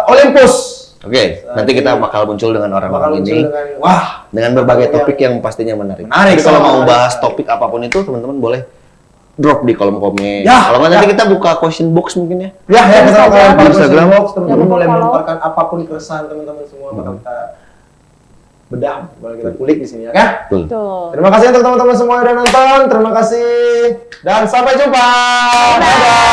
Olympus. Oke, nanti kita bakal muncul dengan Bakal orang-orang muncul ini dengan dengan berbagai topik yang pastinya menarik. Menarik, Jadi kalau sangat mau menarik. bahas topik apapun itu, teman-teman boleh drop di kolom komen. Ya, Kalau nggak nanti ya. kita buka question box mungkin ya. Ya, kita Instagram. akan pada Instagram. box, teman-teman Jangan boleh lupa follow. melemparkan apapun keresahan teman-teman semua bakal kita bedah, bakal kita kulik di sini ya kan? Betul. Tuh. Terima kasih untuk teman-teman semua yang udah nonton, terima kasih dan sampai jumpa. Dadah.